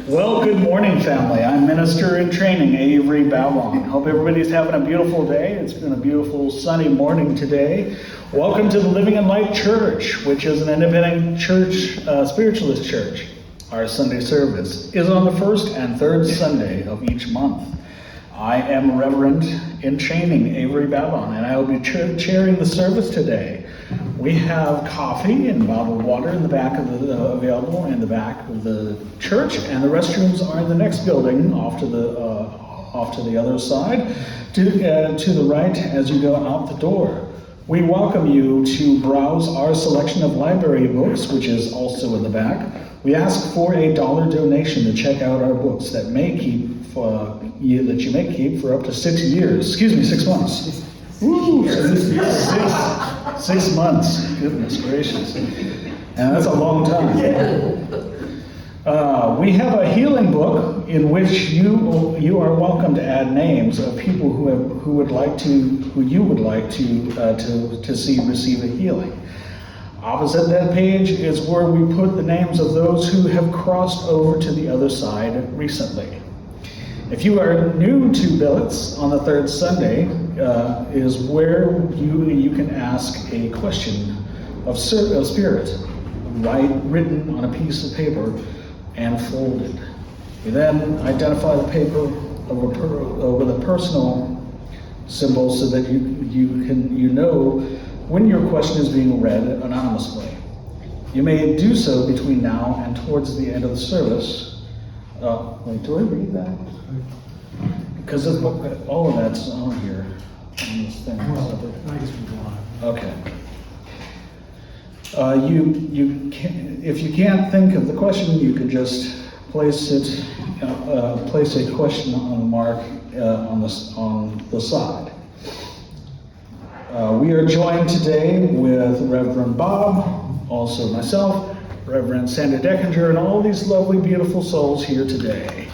Well, good morning, family. I'm Minister in Training, Avery Babylon. Hope everybody's having a beautiful day. It's been a beautiful sunny morning today. Welcome to the Living in Light Church, which is an independent church, spiritualist church. Our Sunday service is on the first and third Sunday of each month. I am Reverend in Training, Avery Babylon, and I will be chairing the service today. We have coffee and bottled water in the back of the available in the back of the church, and the restrooms are in the next building off to the other side, to the right as you go out the door. We welcome you to browse our selection of library books, which is also in the back. We ask for a $1 donation to check out our books that you may keep for up to 6 years. 6 months. Woo! 6 months. Goodness gracious. And that's a long time. We have a healing book in which you are welcome to add names of people who you would like to see receive a healing. Opposite that page is where we put the names of those who have crossed over to the other side recently. If you are new to Billets on the third Sunday, is where you can ask a question of spirit, written on a piece of paper and folded. You then identify the paper with a personal symbol so that you know when your question is being read anonymously. You may do so between now and towards the end of the service. Wait, do I read that? Because all of that's on here. On this thing. Well, I guess we go on. Okay. If you can't think of the question, you could just place a question on the mark on the side. We are joined today with Reverend Bob, also myself, Reverend Sandra Deckinger, and all these lovely, beautiful souls here today.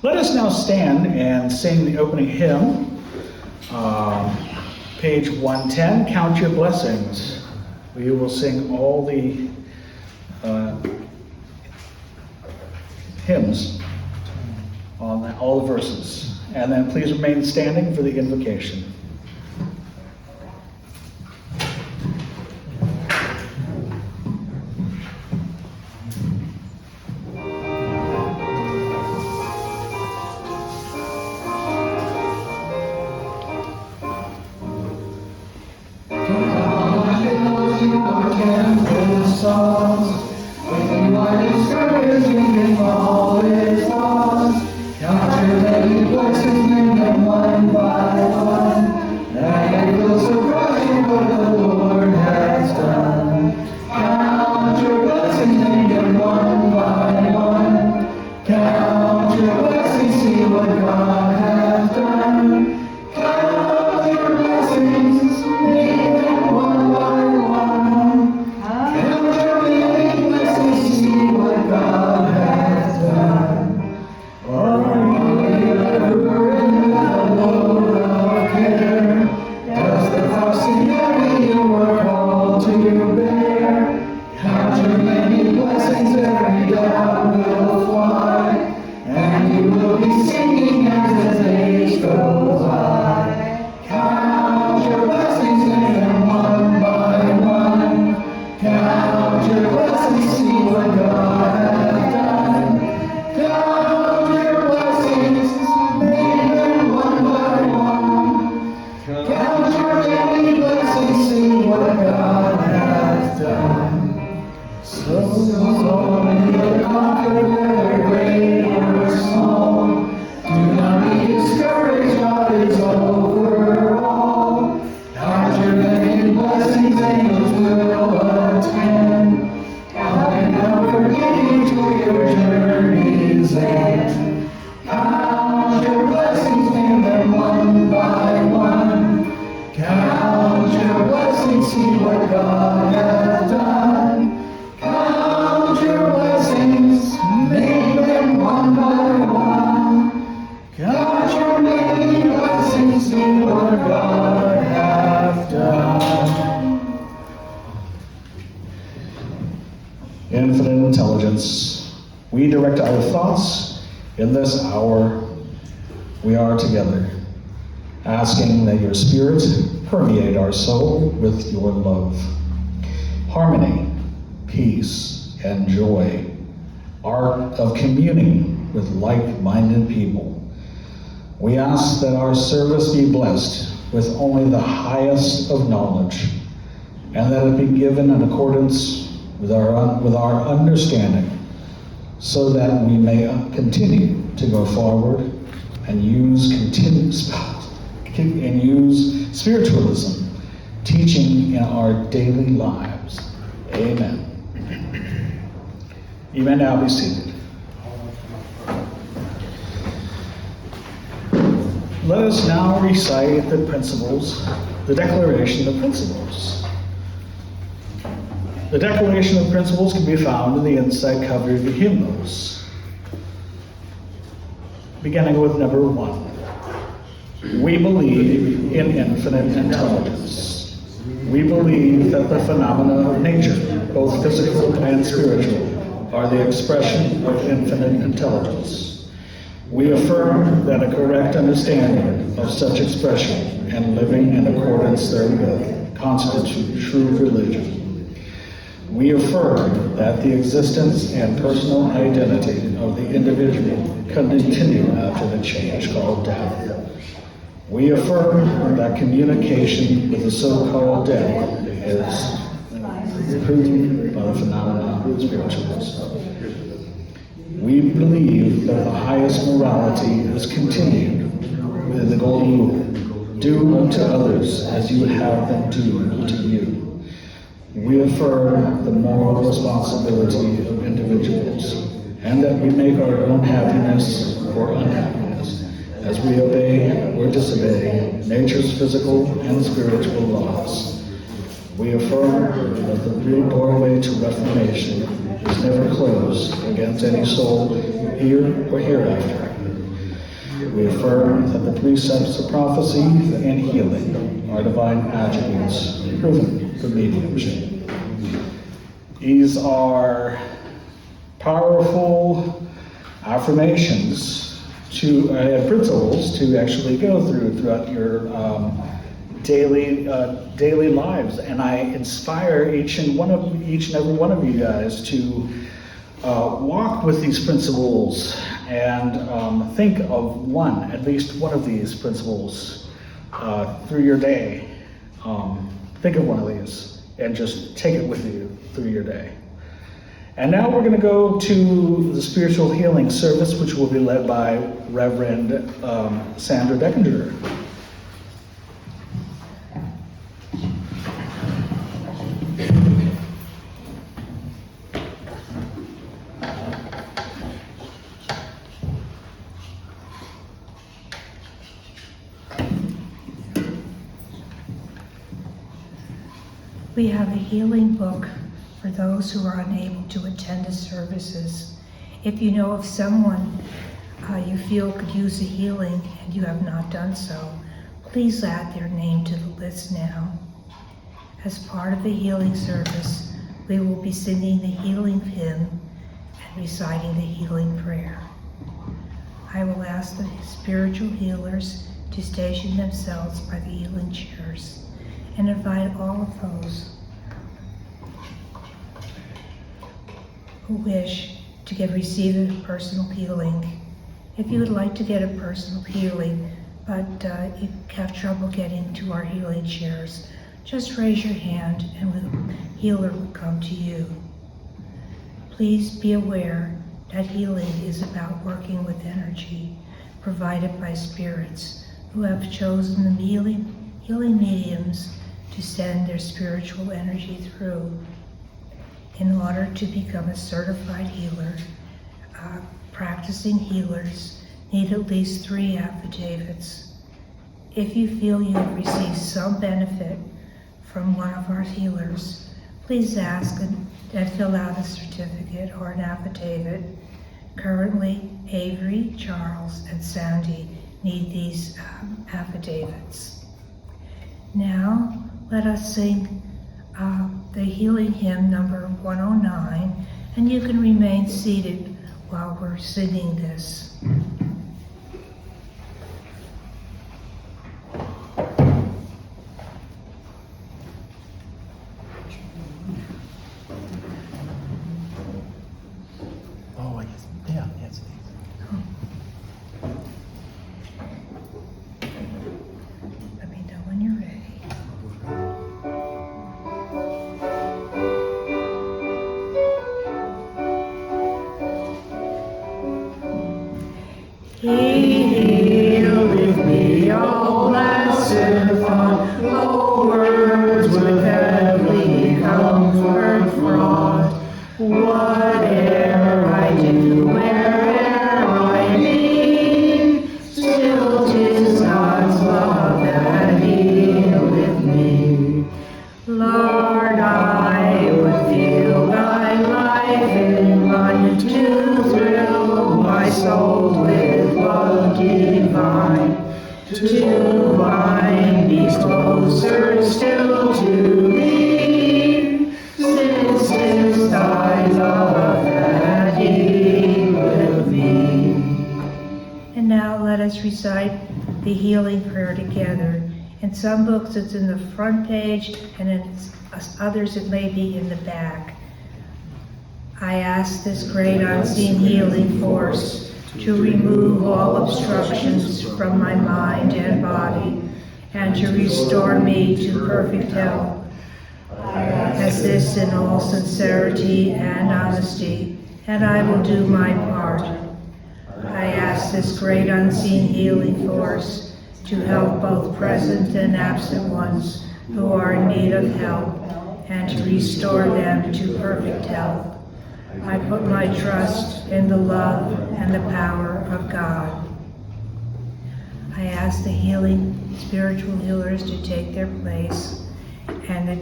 Let us now stand and sing the opening hymn, page 110, Count Your Blessings. We will sing all the hymns on all the verses. And then please remain standing for the invocation. infinite intelligence, we direct our thoughts in this hour we are together, asking that your spirit permeate our soul with your love. Harmony, peace, and joy, art of communing with like-minded people. We ask that our service be blessed with only the highest of knowledge, and that it be given in accordance with our understanding, so that we may continue to go forward and use spiritualism, teaching in our daily lives. Amen. You may now be seated. Let us now recite the principles, the Declaration of Principles. The Declaration of Principles can be found in the inside cover of the hymnals. Beginning with number 1. We believe in infinite intelligence. We believe that the phenomena of nature, both physical and spiritual, are the expression of infinite intelligence. We affirm that a correct understanding of such expression and living in accordance therewith constitute true religion. We affirm that the existence and personal identity of the individual continue after the change called death. We affirm that communication with the so-called dead is proved by the phenomena of spiritualism. We believe that the highest morality is continued with the golden rule: do unto others as you would have them do to you. We affirm the moral responsibility of individuals, and that we make our own happiness or unhappiness as we obey or disobey nature's physical and spiritual laws. We affirm that the real doorway to reformation is never closed against any soul here or hereafter. We affirm that the precepts of prophecy and healing are divine attributes proven for mediumship. These are powerful affirmations to principles to actually go throughout your daily lives, and I inspire each and every one of you guys to walk with these principles and think of at least one of these principles through your day. Think of one of these and just take it with you through your day. And now we're going to go to the spiritual healing service, which will be led by Reverend Sandra Deckinger. We have a healing book for those who are unable to attend the services. If you know of someone you feel could use a healing and you have not done so, please add their name to the list now. As part of the healing service, we will be singing the healing hymn and reciting the healing prayer. I will ask the spiritual healers to station themselves by the healing chairs and invite all of those who wish to receive a personal healing. If you would like to get a personal healing, but you have trouble getting to our healing chairs, just raise your hand and the healer will come to you. Please be aware that healing is about working with energy provided by spirits who have chosen the healing mediums to send their spiritual energy through. In order to become a certified healer, practicing healers need at least 3 affidavits. If you feel you have received some benefit from one of our healers, please ask and fill out a certificate or an affidavit. Currently, Avery, Charles, and Sandy need these affidavits. Now, let us sing the healing hymn number 109 And you can remain seated while we're singing this. Oh, yes. Yeah, yes. Let me know when you're ready. He healeth me, all blessed thought, all words with heavenly comfort fraught. Whate'er I do, where'er I be, still 'tis God's love that healeth me. Lord, I would feel thy life in mine, to thrill my soul with love divine, to bind me closer still to thee, since 'tis thy love that healeth me. And now let us recite the healing prayer together. In some books it's in the front page, and in others it may be in the back. I ask this great unseen healing force to remove all obstructions from my mind and body, and to restore me to perfect health. I ask this in all sincerity and honesty, and I will do my part. I ask this great unseen healing force to help both present and absent ones who are in need of help, and to restore them to perfect health. I put my trust in the love and the power of God. I ask the healing spiritual healers to take their place, and the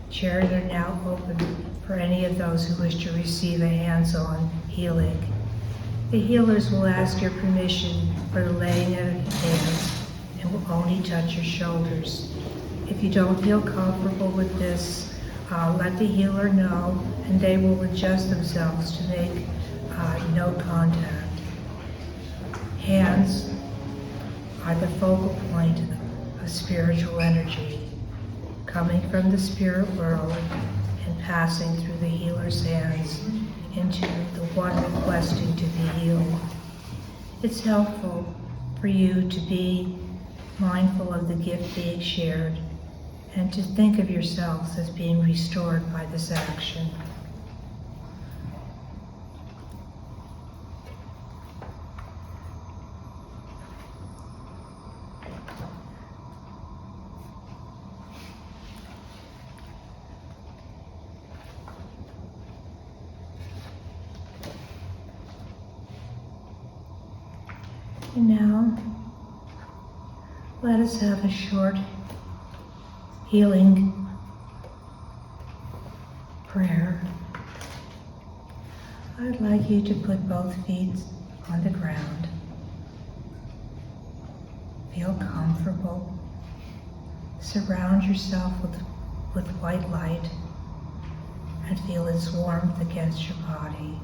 chairs are now open for any of those who wish to receive a hands-on healing. The healers will ask your permission for the laying of hands and will only touch your shoulders. If you don't feel comfortable with this, let the healer know, and they will adjust themselves to make no contact. Hands are the focal point of spiritual energy, coming from the spirit world and passing through the healer's hands into the one requesting to be healed. It's helpful for you to be mindful of the gift being shared, and to think of yourselves as being restored by this action. And now, let us have a short healing prayer. I'd like you to put both feet on the ground. Feel comfortable. Surround yourself with white light and feel its warmth against your body.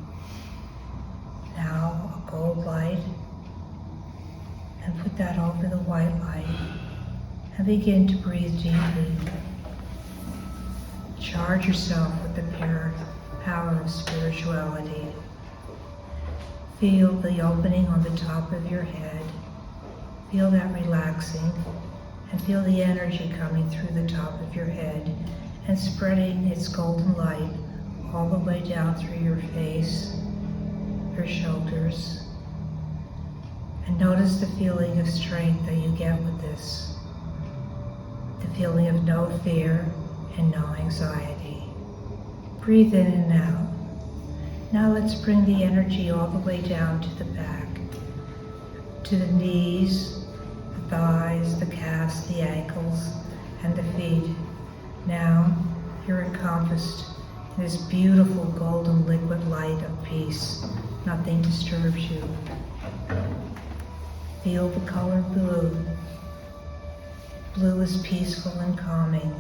Now a gold light, and put that over the white light. And begin to breathe deeply. Charge yourself with the pure power of spirituality. Feel the opening on the top of your head. Feel that relaxing, and feel the energy coming through the top of your head and spreading its golden light all the way down through your face, your shoulders. And notice the feeling of strength that you get with this. The feeling of no fear and no anxiety. Breathe in and out. Now let's bring the energy all the way down to the back, to the knees, the thighs, the calves, the ankles, and the feet. Now you're encompassed in this beautiful golden liquid light of peace. Nothing disturbs you. Feel the color blue. Blue is peaceful and calming.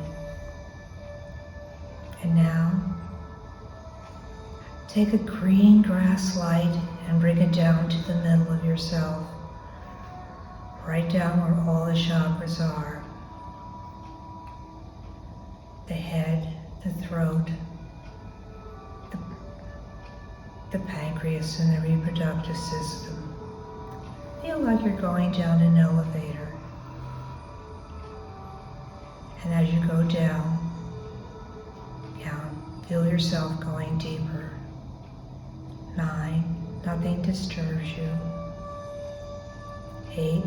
And now, Take a green grass light and bring it down to the middle of yourself, right down where all the chakras are. The head, the throat, the pancreas and the reproductive system. Feel like you're going down an elevator. And as you go down, feel yourself going deeper. 9, nothing disturbs you. 8,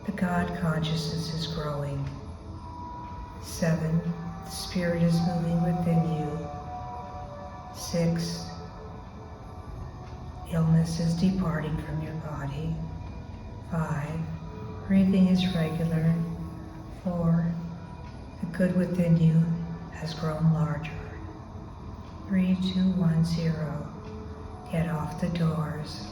the God consciousness is growing. 7, the Spirit is moving within you. 6, illness is departing from your body. 5, breathing is regular. 4, the good within you has grown larger. 3, 2, 1, 0. Get off the doors.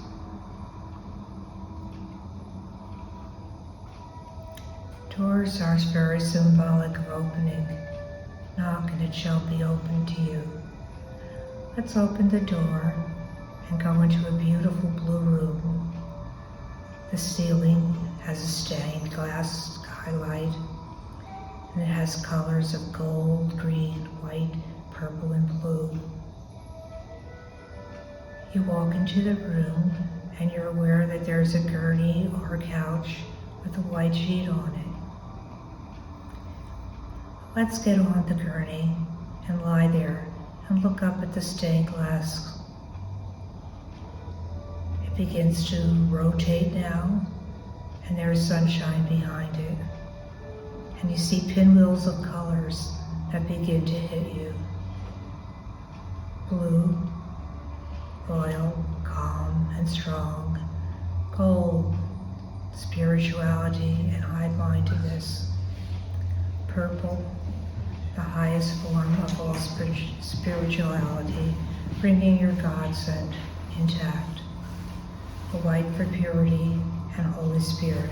Doors are very symbolic of opening. Knock and it shall be opened to you. Let's open the door and go into a beautiful blue room. The ceiling has a stained glass skylight, and it has colors of gold, green, white, purple, and blue. You walk into the room and you're aware that there's a gurney or a couch with a white sheet on it. Let's get on the gurney and lie there and look up at the stained glass. It begins to rotate now, and there's sunshine behind it. And you see pinwheels of colors that begin to hit you. Blue, royal, calm, and strong. Gold, spirituality and high-mindedness. Purple, the highest form of all spirituality, bringing your God sent intact. The white for purity and Holy Spirit.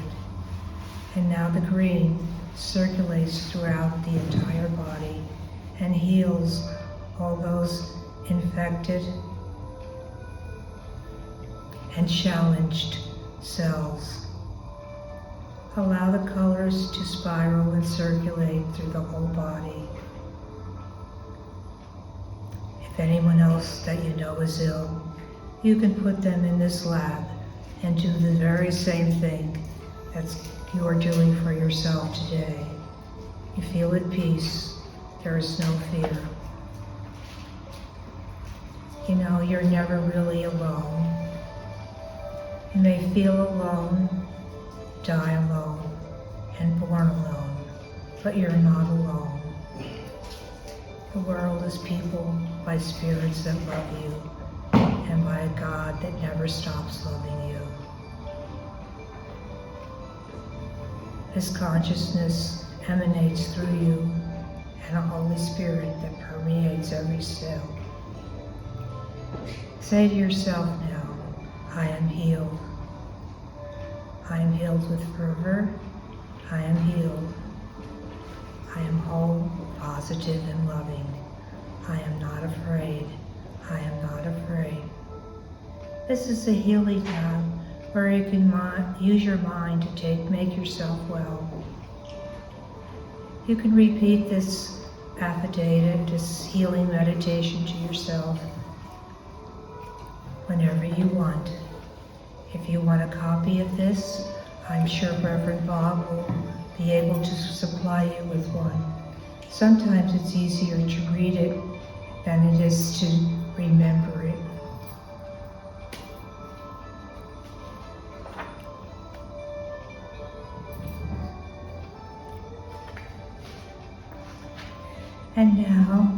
And now the green circulates throughout the entire body and heals all those infected and challenged cells. Allow the colors to spiral and circulate through the whole body. If anyone else that you know is ill, you can put them in this lab and do the very same thing that you are doing for yourself today. You feel at peace. There is no fear. You know you're never really alone. You may feel alone, die alone, and born alone, but you're not alone. The world is peopled by spirits that love you, and by a God that never stops loving you. His consciousness emanates through you, and a Holy Spirit that permeates every cell. Say to yourself now, I am healed. I am healed with fervor. I am healed. I am whole, positive, and loving. I am not afraid. I am not afraid. This is a healing time where you can use your mind to make yourself well. You can repeat this affidavit, this healing meditation to yourself whenever you want. If you want a copy of this, I'm sure Reverend Bob will be able to supply you with one. Sometimes it's easier to read it than it is to remember it. And now,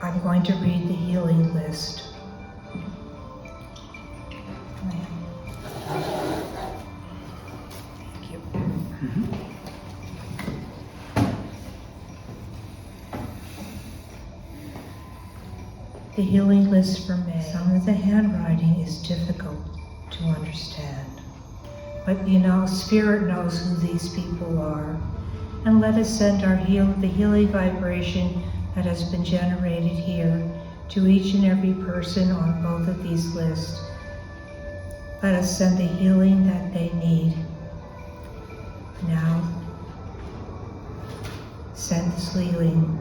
I'm going to read the healing list. Thank you. The healing list for May. Some of the handwriting is difficult to understand. But you know, Spirit knows who these people are. And let us send the healing vibration that has been generated here to each and every person on both of these lists. Let us send the healing that they need. Now, send this healing.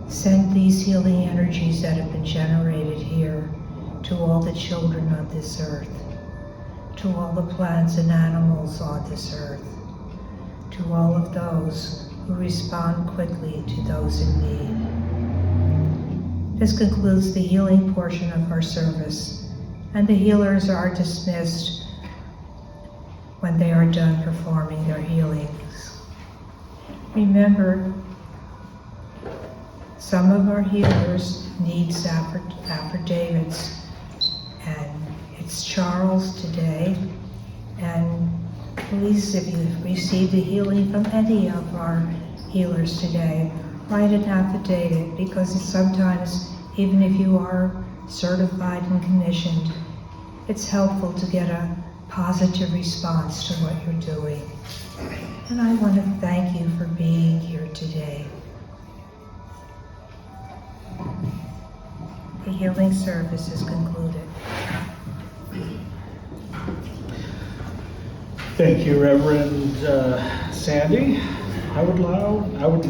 Send these healing energies that have been generated here to all the children on this earth, to all the plants and animals on this earth, to all of those who respond quickly to those in need. This concludes the healing portion of our service, and the healers are dismissed when they are done performing their healings. Remember, some of our healers need affidavits, and it's Charles today. And please, if you've received a healing from any of our healers today, write an affidavit, because it's sometimes, even if you are certified and commissioned, it's helpful to get a positive response to what you're doing. And I want to thank you for being here today. The healing service is concluded. Thank you, Reverend Sandy. I would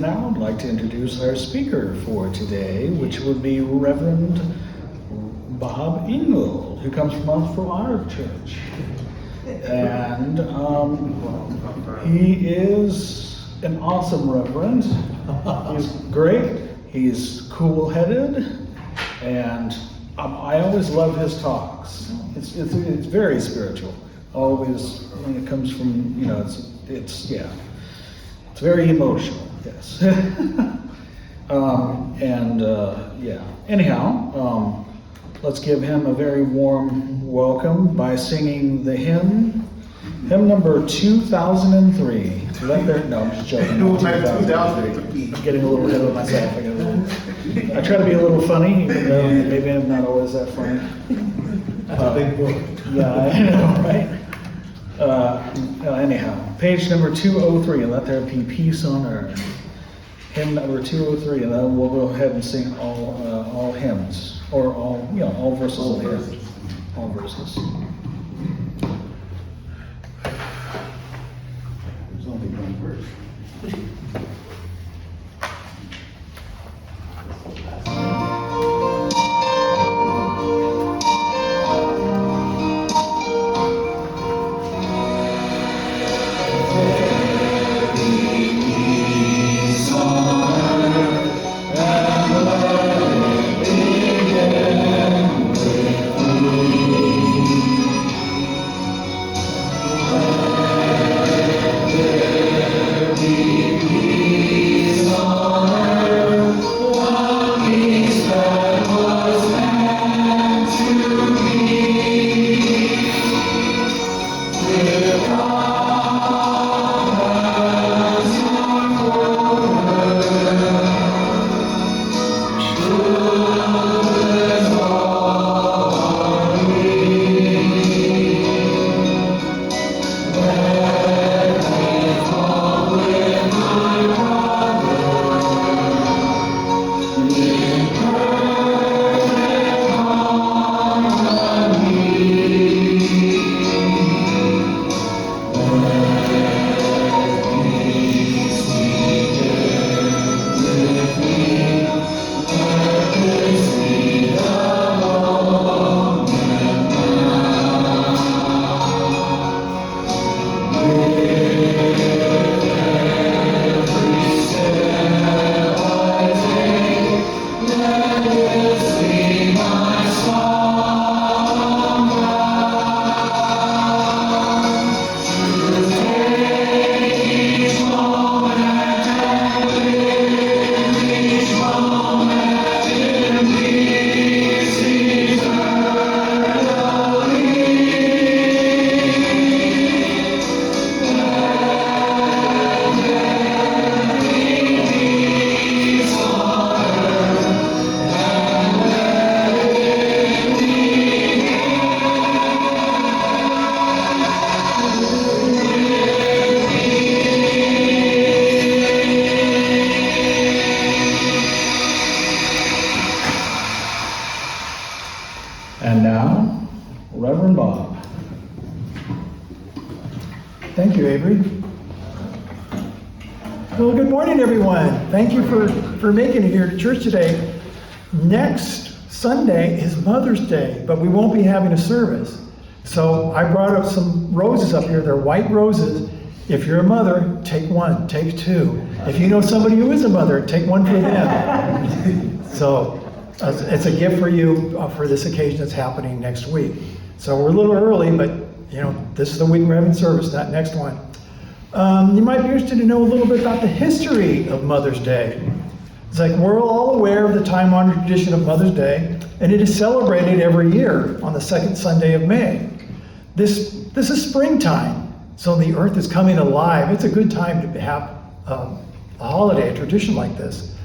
now like to introduce our speaker for today, which would be Reverend Bob Ingold, who comes from our church. And he is an awesome reverend. He's great. He's cool-headed. And I always love his talks. It's very spiritual. Always, when it comes from, it's very emotional. Yes. Anyhow, let's give him a very warm welcome by singing the hymn number 2003. No, I'm just joking. 2003. I'm getting a little ahead of myself. I try to be a little funny, even though maybe I'm not always that funny. That's a big book. Yeah, I know, right? Anyhow, page number 203, and let there be peace on earth. Hymn number 203, and then we'll go ahead and sing all hymns, or all verses of the hymn. All verses. There's only one verse. Reverend Bob. Thank you, Avery. Well, good morning, everyone. Thank you for making it here to church today. Next Sunday is Mother's Day, but we won't be having a service. So I brought up some roses up here. They're white roses. If you're a mother, take one, take two. If you know somebody who is a mother, take one for them. So it's a gift for you for this occasion that's happening next week. So we're a little early, but this is the week we're having service, not next one. You might be interested to know a little bit about the history of Mother's Day. It's like we're all aware of the time-honored tradition of Mother's Day, and it is celebrated every year on the second Sunday of May. This is springtime, so the earth is coming alive. It's a good time to have a holiday, a tradition like this.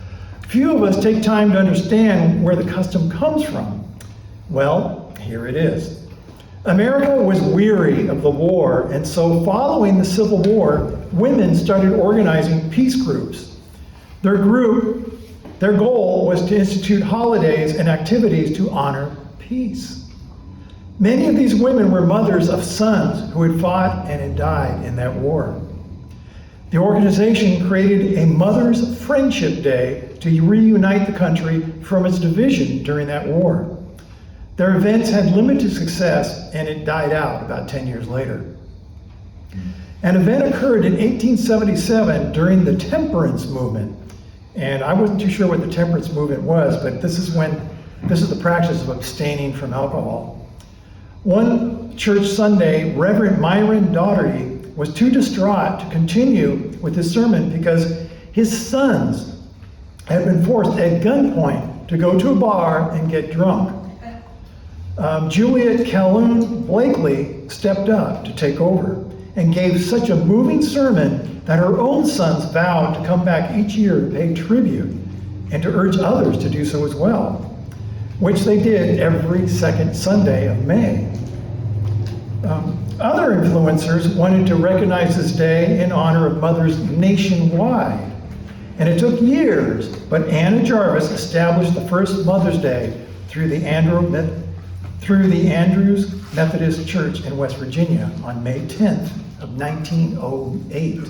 Few of us take time to understand where the custom comes from. Well, here it is. America was weary of the war, and so following the Civil War, women started organizing peace groups. Their goal was to institute holidays and activities to honor peace. Many of these women were mothers of sons who had fought and had died in that war. The organization created a Mother's Friendship Day to reunite the country from its division during that war. Their events had limited success, and it died out about 10 years later. An event occurred in 1877 during the temperance movement. And I wasn't too sure what the temperance movement was, but this is the practice of abstaining from alcohol. One church Sunday, Reverend Myron Daugherty was too distraught to continue with his sermon because his sons had been forced at gunpoint to go to a bar and get drunk. Juliet Calhoun Blakely stepped up to take over and gave such a moving sermon that her own sons vowed to come back each year to pay tribute and to urge others to do so as well, which they did every second Sunday of May. Other influencers wanted to recognize this day in honor of mothers nationwide. And it took years, but Anna Jarvis established the first Mother's Day through the Andrews Methodist Church in West Virginia on May 10th of 1908.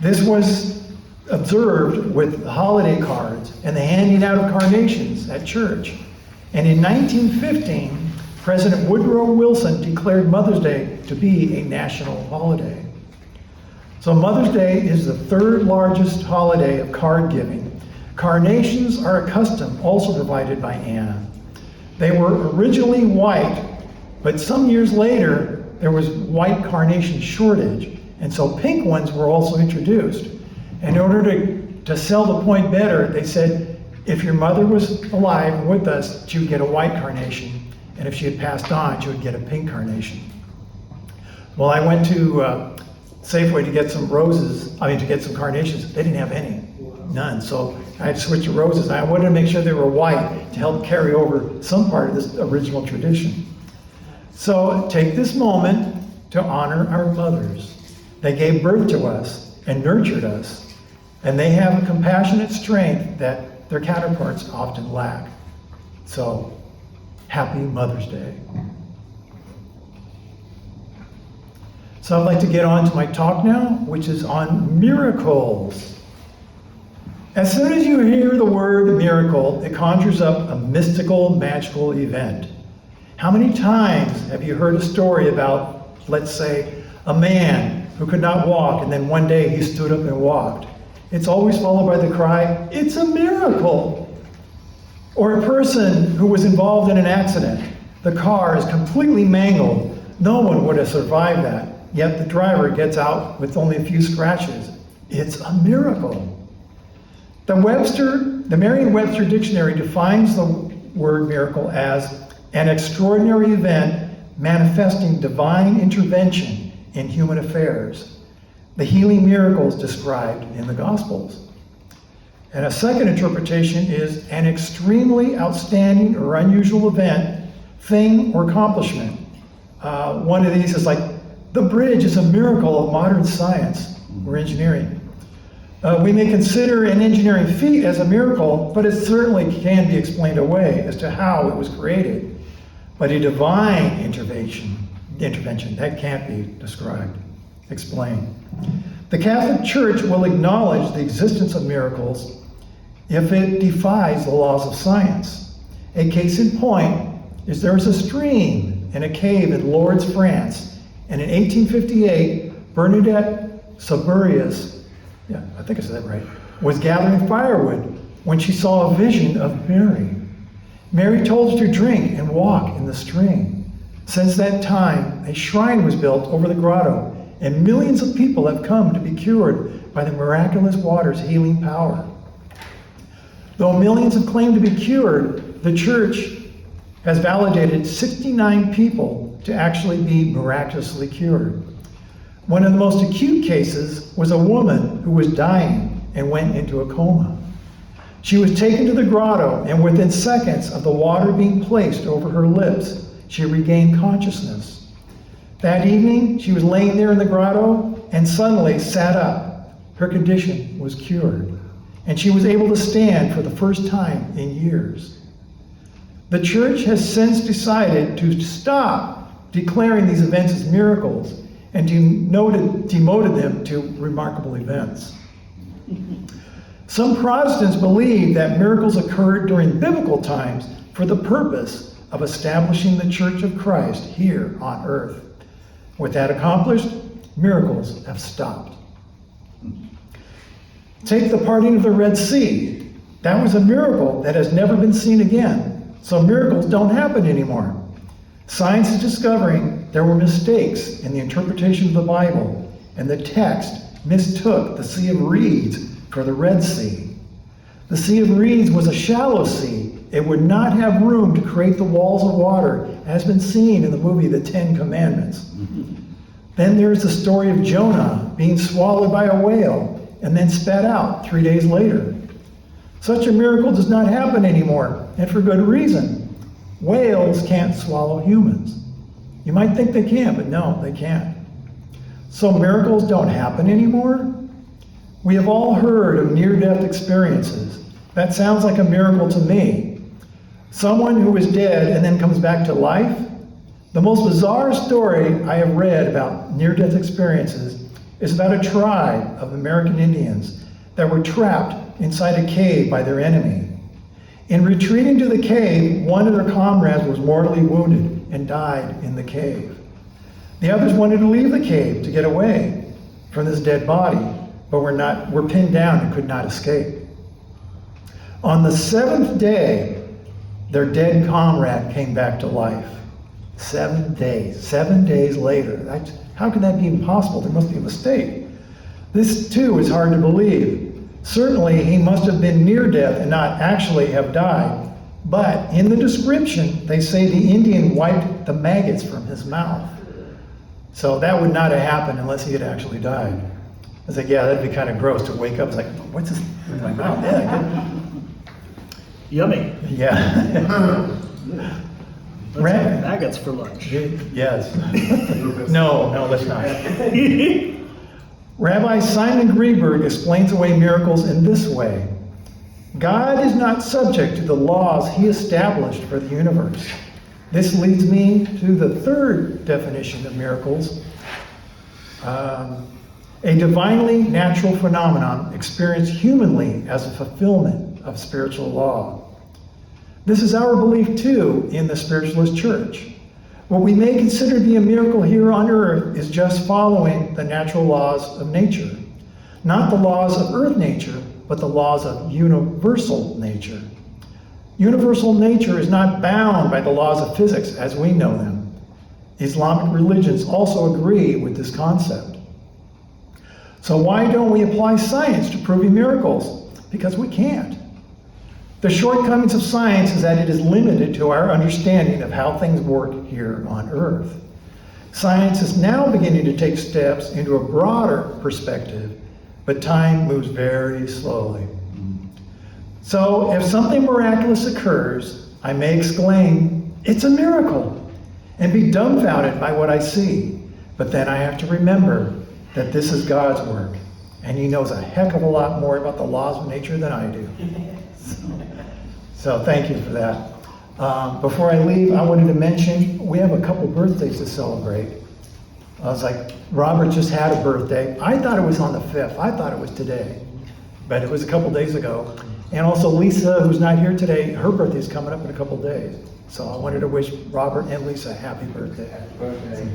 This was observed with holiday cards and the handing out of carnations at church. And in 1915, President Woodrow Wilson declared Mother's Day to be a national holiday. So Mother's Day is the third largest holiday of card giving. Carnations are a custom also provided by Anna. They were originally white, but some years later, there was white carnation shortage, and so pink ones were also introduced. And in order to sell the point better, they said, if your mother was alive and with us, she would get a white carnation, and if she had passed on, she would get a pink carnation. Well, I went to Safeway to get some carnations. They didn't have any, none. So I had to switch to roses. I wanted to make sure they were white to help carry over some part of this original tradition. So take this moment to honor our mothers. They gave birth to us and nurtured us, and they have a compassionate strength that their counterparts often lack. So, happy Mother's Day. So I'd like to get on to my talk now, which is on miracles. As soon as you hear the word miracle, it conjures up a mystical, magical event. How many times have you heard a story about, let's say, a man who could not walk, and then one day he stood up and walked? It's always followed by the cry, "It's a miracle!" Or a person who was involved in an accident. The car is completely mangled. No one would have survived that, yet the driver gets out with only a few scratches. It's a miracle. The Merriam-Webster Dictionary defines the word miracle as an extraordinary event manifesting divine intervention in human affairs. The healing miracles described in the Gospels. And a second interpretation is an extremely outstanding or unusual event, thing, or accomplishment. One of these is like, the bridge is a miracle of modern science or engineering. We may consider an engineering feat as a miracle, but it certainly can be explained away as to how it was created. but a divine intervention that can't be explained. The Catholic Church will acknowledge the existence of miracles if it defies the laws of science. A case in point is there was a stream in a cave in Lourdes, France, and in 1858, Bernadette Soubirous, I think I said that right, was gathering firewood when she saw a vision of Mary. Mary told her to drink and walk in the stream. Since that time, a shrine was built over the grotto, and millions of people have come to be cured by the miraculous water's healing power. Though millions have claimed to be cured, the church has validated 69 people to actually be miraculously cured. One of the most acute cases was a woman who was dying and went into a coma. She was taken to the grotto, and within seconds of the water being placed over her lips, she regained consciousness. That evening, she was laying there in the grotto and suddenly sat up. Her condition was cured, and she was able to stand for the first time in years. The church has since decided to stop declaring these events as miracles and demoted them to remarkable events. Some Protestants believe that miracles occurred during biblical times for the purpose of establishing the Church of Christ here on earth. With that accomplished, miracles have stopped. Take the parting of the Red Sea. That was a miracle that has never been seen again. So miracles don't happen anymore. Science is discovering there were mistakes in the interpretation of the Bible, and the text mistook the Sea of Reeds for the Red Sea. The Sea of Reeds was a shallow sea. It would not have room to create the walls of water, as been seen in the movie The Ten Commandments. Then there's the story of Jonah being swallowed by a whale and then spat out 3 days later. Such a miracle does not happen anymore, and for good reason. Whales can't swallow humans. You might think they can, but no, they can't. So miracles don't happen anymore? We have all heard of near-death experiences. That sounds like a miracle to me. Someone who is dead and then comes back to life? The most bizarre story I have read about near-death experiences is about a tribe of American Indians that were trapped inside a cave by their enemy. In retreating to the cave, one of their comrades was mortally wounded and died in the cave. The others wanted to leave the cave to get away from this dead body, but were pinned down and could not escape. On the seventh day, their dead comrade came back to life. 7 days. 7 days later. How can that be impossible? There must be a mistake. This, too, is hard to believe. Certainly, he must have been near death and not actually have died. But in the description, they say the Indian wiped the maggots from his mouth. So that would not have happened unless he had actually died. I was like, yeah, that'd be kind of gross to wake up. It's like, what's this in my mouth? Yeah, Yummy. yeah. Let's have maggots for lunch. Yes. No, let's not. Rabbi Simon Greenberg explains away miracles in this way. God is not subject to the laws he established for the universe. This leads me to the third definition of miracles. A divinely natural phenomenon experienced humanly as a fulfillment of spiritual law. This is our belief, too, in the Spiritualist Church. What we may consider to be a miracle here on earth is just following the natural laws of nature. Not the laws of earth nature, but the laws of universal nature. Universal nature is not bound by the laws of physics as we know them. Islamic religions also agree with this concept. So why don't we apply science to proving miracles? Because we can't. The shortcomings of science is that it is limited to our understanding of how things work here on Earth. Science is now beginning to take steps into a broader perspective, but time moves very slowly. So if something miraculous occurs, I may exclaim, "It's a miracle," and be dumbfounded by what I see. But then I have to remember that this is God's work, and he knows a heck of a lot more about the laws of nature than I do. So thank you for that. Before I leave, I wanted to mention, we have a couple birthdays to celebrate. I was like, Robert just had a birthday. I thought it was on the 5th. I thought it was today, but it was a couple days ago. And also Lisa, who's not here today, her birthday's coming up in a couple days. So I wanted to wish Robert and Lisa a happy birthday. Happy birthday.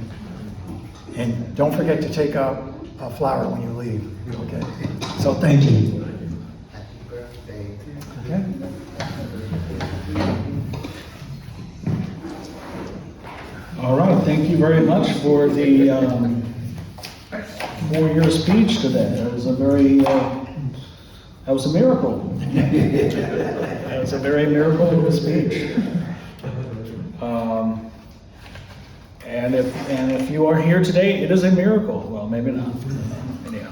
And don't forget to take out a flower when you leave, okay? So thank you. Happy birthday. Okay? All right, thank you very much for the for your speech today. That was a very that was a miracle. That was a very miracle of a speech. And if you are here today, it is a miracle. Well, maybe not. Anyhow.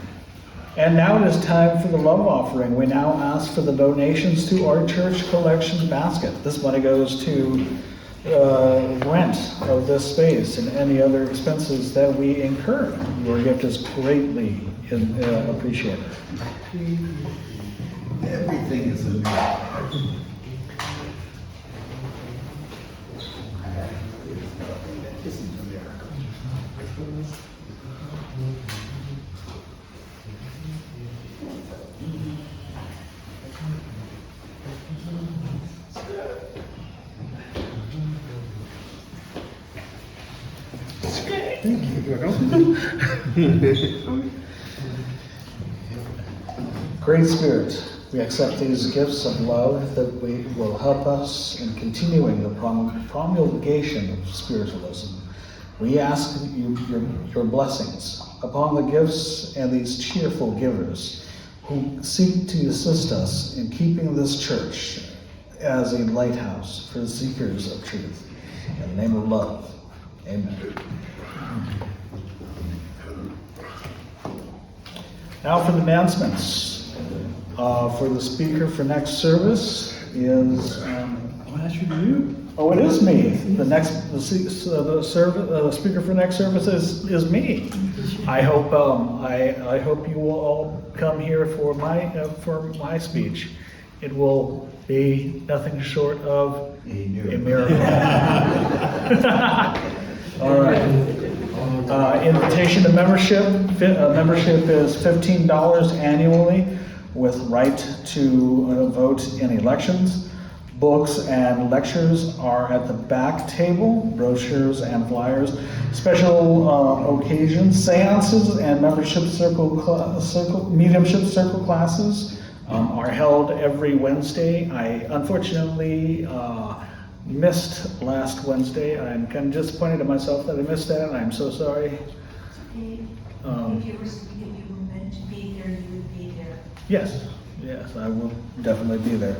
And now it is time for the love offering. We now ask for the donations to our church collection basket. This money goes to rent of this space and any other expenses that we incur. Your gift is greatly appreciated. Everything is a miracle. This is a miracle. Great Spirit, we accept these gifts of love that will help us in continuing the promulgation of spiritualism. We ask you your blessings upon the gifts and these cheerful givers who seek to assist us in keeping this church as a lighthouse for the seekers of truth. In the name of love, amen. Now for the announcements. For the speaker for next service is. That's you? Oh, it is me. The speaker for next service is me. I hope I hope you will all come here for my speech. It will be nothing short of a miracle. All right. Invitation to membership. Membership is $15 annually with right to vote in elections. Books and lectures are at the back table, brochures and flyers. Special occasions, seances and mediumship circle classes are held every Wednesday. I unfortunately missed last Wednesday. I'm kind of disappointed in myself that I missed that, and I'm so sorry. If you were meant to be there, you would be there. Yes, I will definitely be there.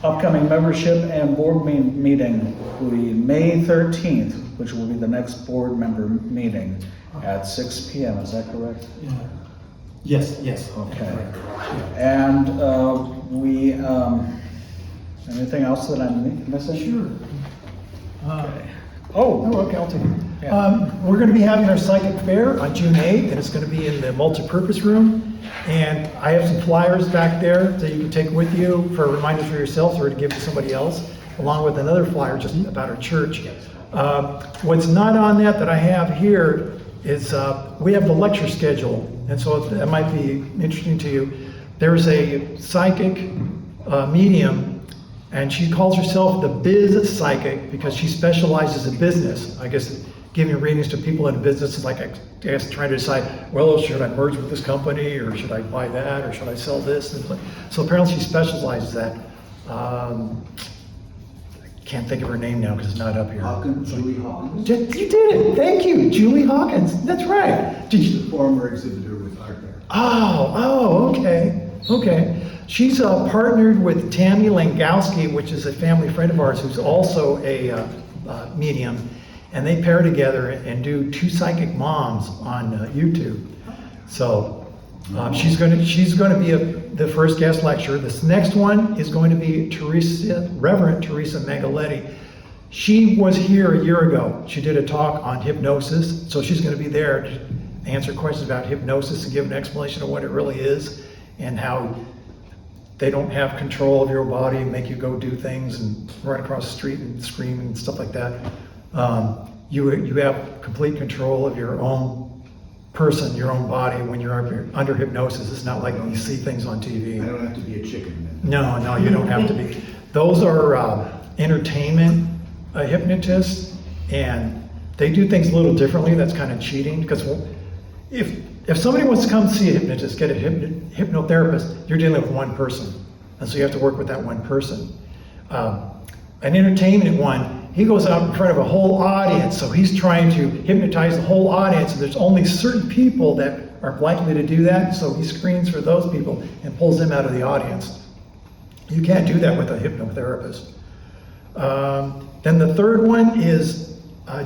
Upcoming membership and board meeting will be May 13th, which will be the next board member meeting at 6 p.m. Is that correct? Yeah. Yes. Okay. And anything else that I'm missing? Sure. Okay. Okay, I'll take it. Yeah. We're going to be having our psychic fair on June 8th, and it's going to be in the multipurpose room. And I have some flyers back there that you can take with you for reminders for yourself or to give to somebody else, along with another flyer just about our church. What's not on that I have here is we have the lecture schedule, and so that might be interesting to you. There's a psychic medium, and she calls herself the Biz Psychic because she specializes in business. I guess giving readings to people in business, like I guess trying to decide, well, should I merge with this company, or should I buy that, or should I sell this? And so apparently she specializes that. I can't think of her name now because it's not up here. Julie Hawkins. You did it. Thank you, Julie Hawkins. That's right. Did you? She's a former exhibitor with Art Fair. Okay. She's partnered with Tammy Langowski, which is a family friend of ours who's also a medium, and they pair together and do Two Psychic Moms on YouTube. So she's going to be the first guest lecturer. This next one is going to be Reverend Teresa Magaletti. She was here a year ago. She did a talk on hypnosis, so she's going to be there to answer questions about hypnosis and give an explanation of what it really is and how They don't have control of your body and make you go do things and run across the street and scream and stuff like that. You have complete control of your own person, your own body when you're under hypnosis. It's not like you see things on TV. I don't have to be a chicken then. No, you don't have to be. Those are entertainment hypnotists, and they do things a little differently. That's kind of cheating, because if somebody wants to come see a hypnotist, get a hypnotherapist, you're dealing with one person, and so you have to work with that one person. An entertainment one, he goes out in front of a whole audience, so he's trying to hypnotize the whole audience, and there's only certain people that are likely to do that, so he screens for those people and pulls them out of the audience. You can't do that with a hypnotherapist. Then the third one is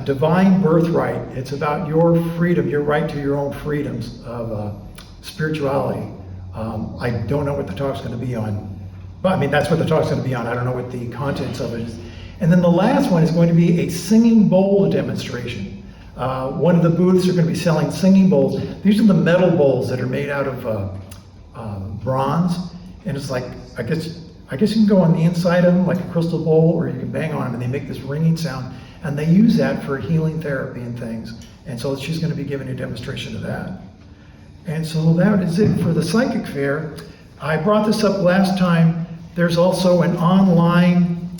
divine birthright. It's about your freedom, your right to your own freedoms of spirituality. I don't know what the talk's going to be on, but I mean, that's what the talk's going to be on. I don't know what the contents of it is. And then the last one is going to be a singing bowl demonstration. One of the booths are going to be selling singing bowls. These are the metal bowls that are made out of bronze, and it's like, I guess you can go on the inside of them like a crystal bowl, or you can bang on them and they make this ringing sound. And they use that for healing therapy and things. And so she's going to be giving a demonstration of that. And so that is it for the psychic fair. I brought this up last time. There's also an online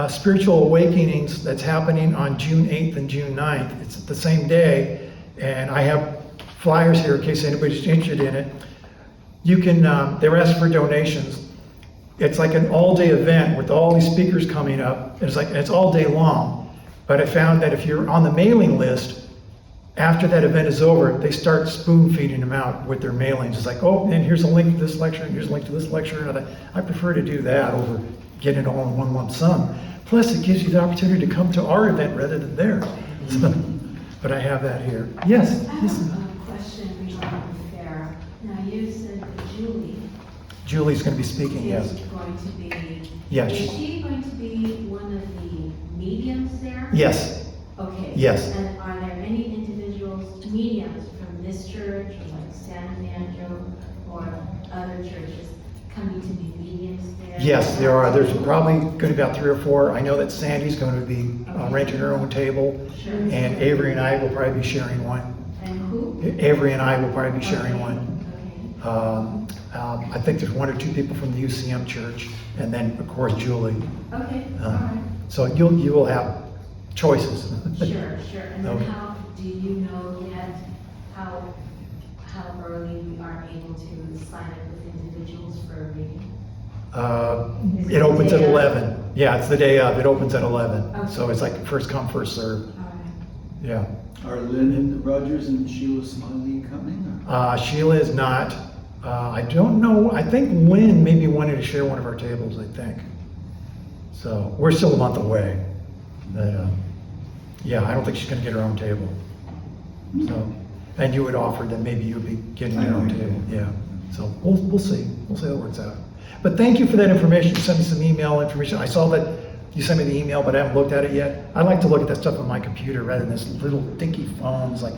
spiritual awakenings that's happening on June 8th and June 9th. It's the same day. And I have flyers here in case anybody's interested in it. You can, they were asking for donations. It's like an all-day event with all these speakers coming up. It's all day long. But I found that if you're on the mailing list, after that event is over, they start spoon feeding them out with their mailings. It's like, oh, and here's a link to this lecture, and here's a link to this lecture. And I prefer to do that over getting it all in one lump sum. Plus, it gives you the opportunity to come to our event rather than theirs. So, but I have that here. Yes? I have a question regarding the fair. Now, you said that Julie's going to be speaking, yes. is going to be. Yes. Is she going to be one of the mediums there? Yes. Okay. Yes. And are there any individuals, mediums from this church, or like San Leandro, or other churches, coming to be mediums there? Yes, there are. There's probably going to be about 3 or 4. I know that Sandy's going to be renting her own table, Sure. and Avery and I will probably be sharing one. And who? Avery and I will probably be sharing one. Okay. I think there's 1 or 2 people from the UCM church, and then of course Julie. Okay, all right. So you will have choices. Sure. And then Okay. how, do you know yet how early we are able to sign up with individuals for a reading? It opens at 11. Yeah, it's the day of. It opens at 11. Okay. So it's like first come, first serve. All right. Yeah. Are Lynn Rogers and Sheila Smiley coming? Sheila is not. I don't know. I think Lynn maybe wanted to share one of our tables, I think. So we're still a month away. But, yeah, I don't think she's going to get her own table. So, and you had offered that maybe you would be getting your own table. Yeah. So we'll see. We'll see how it works out. But thank you for that information. You sent me some email information. I saw that you sent me the email, but I haven't looked at it yet. I like to look at that stuff on my computer rather than this little dinky phone. It's like,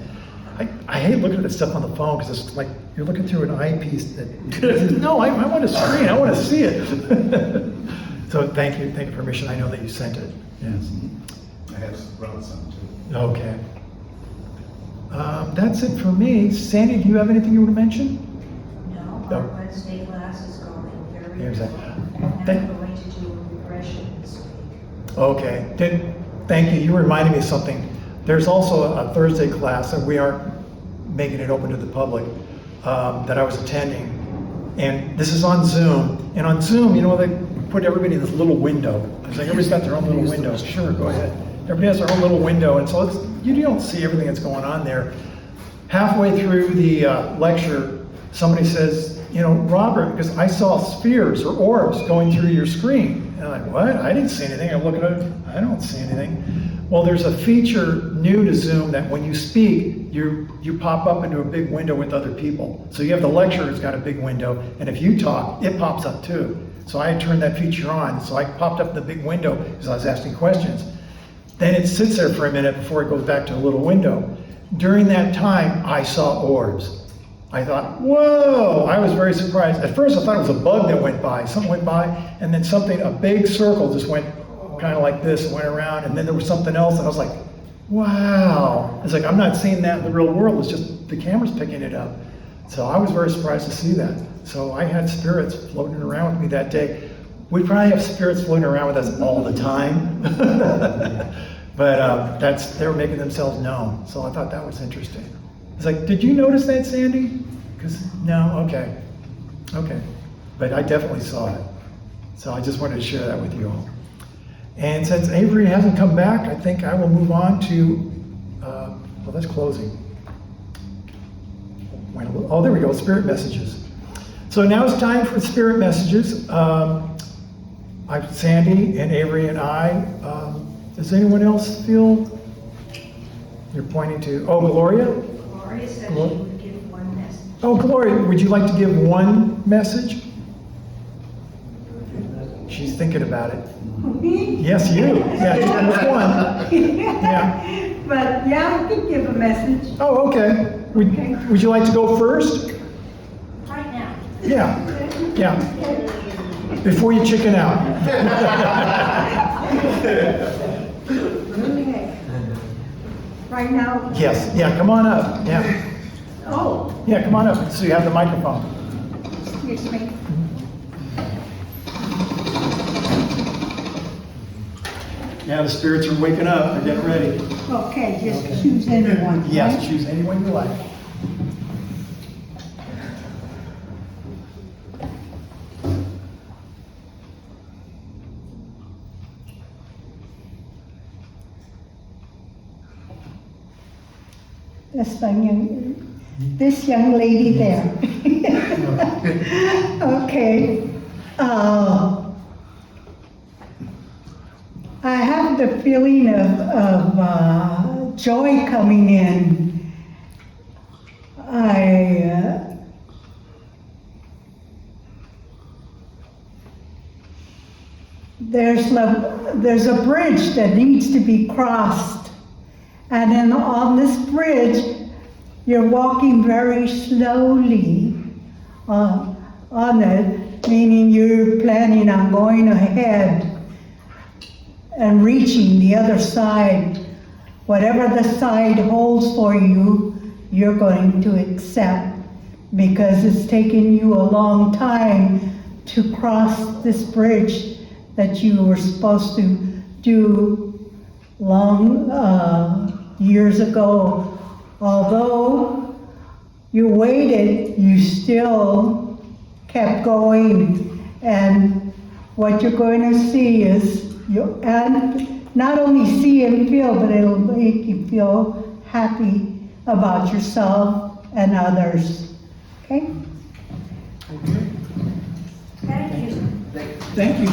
I hate looking at that stuff on the phone because it's like you're looking through an eyepiece that, no, I want a screen. I want to see it. So thank you for permission. I know that you sent it. Yes. I have brought some too. Okay. That's it for me. Sandy, do you have anything you want to mention? No, No. our Wednesday class is going very Here's well. that. And Thank- I'm going to do a regression this week. Okay. Thank you. You reminded me of something. There's also a Thursday class that we aren't making it open to the public that I was attending. And this is on Zoom. And on Zoom, you know, they put everybody in this little window. It's like everybody's got their own little window. Sure, go ahead. Everybody has their own little window. And so you don't see everything that's going on there. Halfway through the lecture, somebody says, you know, Robert, because I saw spheres or orbs going through your screen. And I'm like, what? I didn't see anything. I look at it, I don't see anything. Well, there's a feature new to Zoom that when you speak, you pop up into a big window with other people. So you have the lecturer who's got a big window, and if you talk, it pops up too. So I turned that feature on, so I popped up in the big window because I was asking questions. Then it sits there for a minute before it goes back to a little window. During that time, I saw orbs. I thought, whoa, I was very surprised. At first I thought it was a bug that went by. Something went by, and then a big circle just went kind of like this, went around, and then there was something else, and I was like, wow. It's like, I'm not seeing that in the real world, it's just the camera's picking it up. So I was very surprised to see that. So I had spirits floating around with me that day. We probably have spirits floating around with us all the time. But they were making themselves known. So I thought that was interesting. It's like, did you notice that, Sandy? No, okay. But I definitely saw it. So I just wanted to share that with you all. And since Avery hasn't come back, I think I will move on to, that's closing. Oh, there we go, spirit messages. So now it's time for spirit messages. Sandy and Avery and I, does anyone else feel? You're pointing to, Gloria? Gloria said she would give one message. Oh, Gloria, would you like to give one message? She's thinking about it. Me? Yes, you. Yeah, just one. Yeah. But yeah, I can give a message. Oh, okay. Would you like to go first? Right now. Yeah. Before you chicken out. Okay. Right now? Yes. Yeah, come on up. Yeah. Oh, Yeah, come on up so you have the microphone. excuse me. Yeah, the spirits are waking up. They're getting ready. Okay, just choose anyone. Yes, right? choose anyone you like. This young lady there. Okay. I have the feeling of joy coming in. There's a bridge that needs to be crossed, and then on this bridge, you're walking very slowly on it, meaning you're planning on going ahead and reaching the other side. Whatever the side holds for you, you're going to accept, because it's taken you a long time to cross this bridge that you were supposed to do long years ago. Although you waited, you still kept going, and what you're going to see is, and not only see and feel, but it'll make you feel happy about yourself and others. Okay? Thank you. Thank you.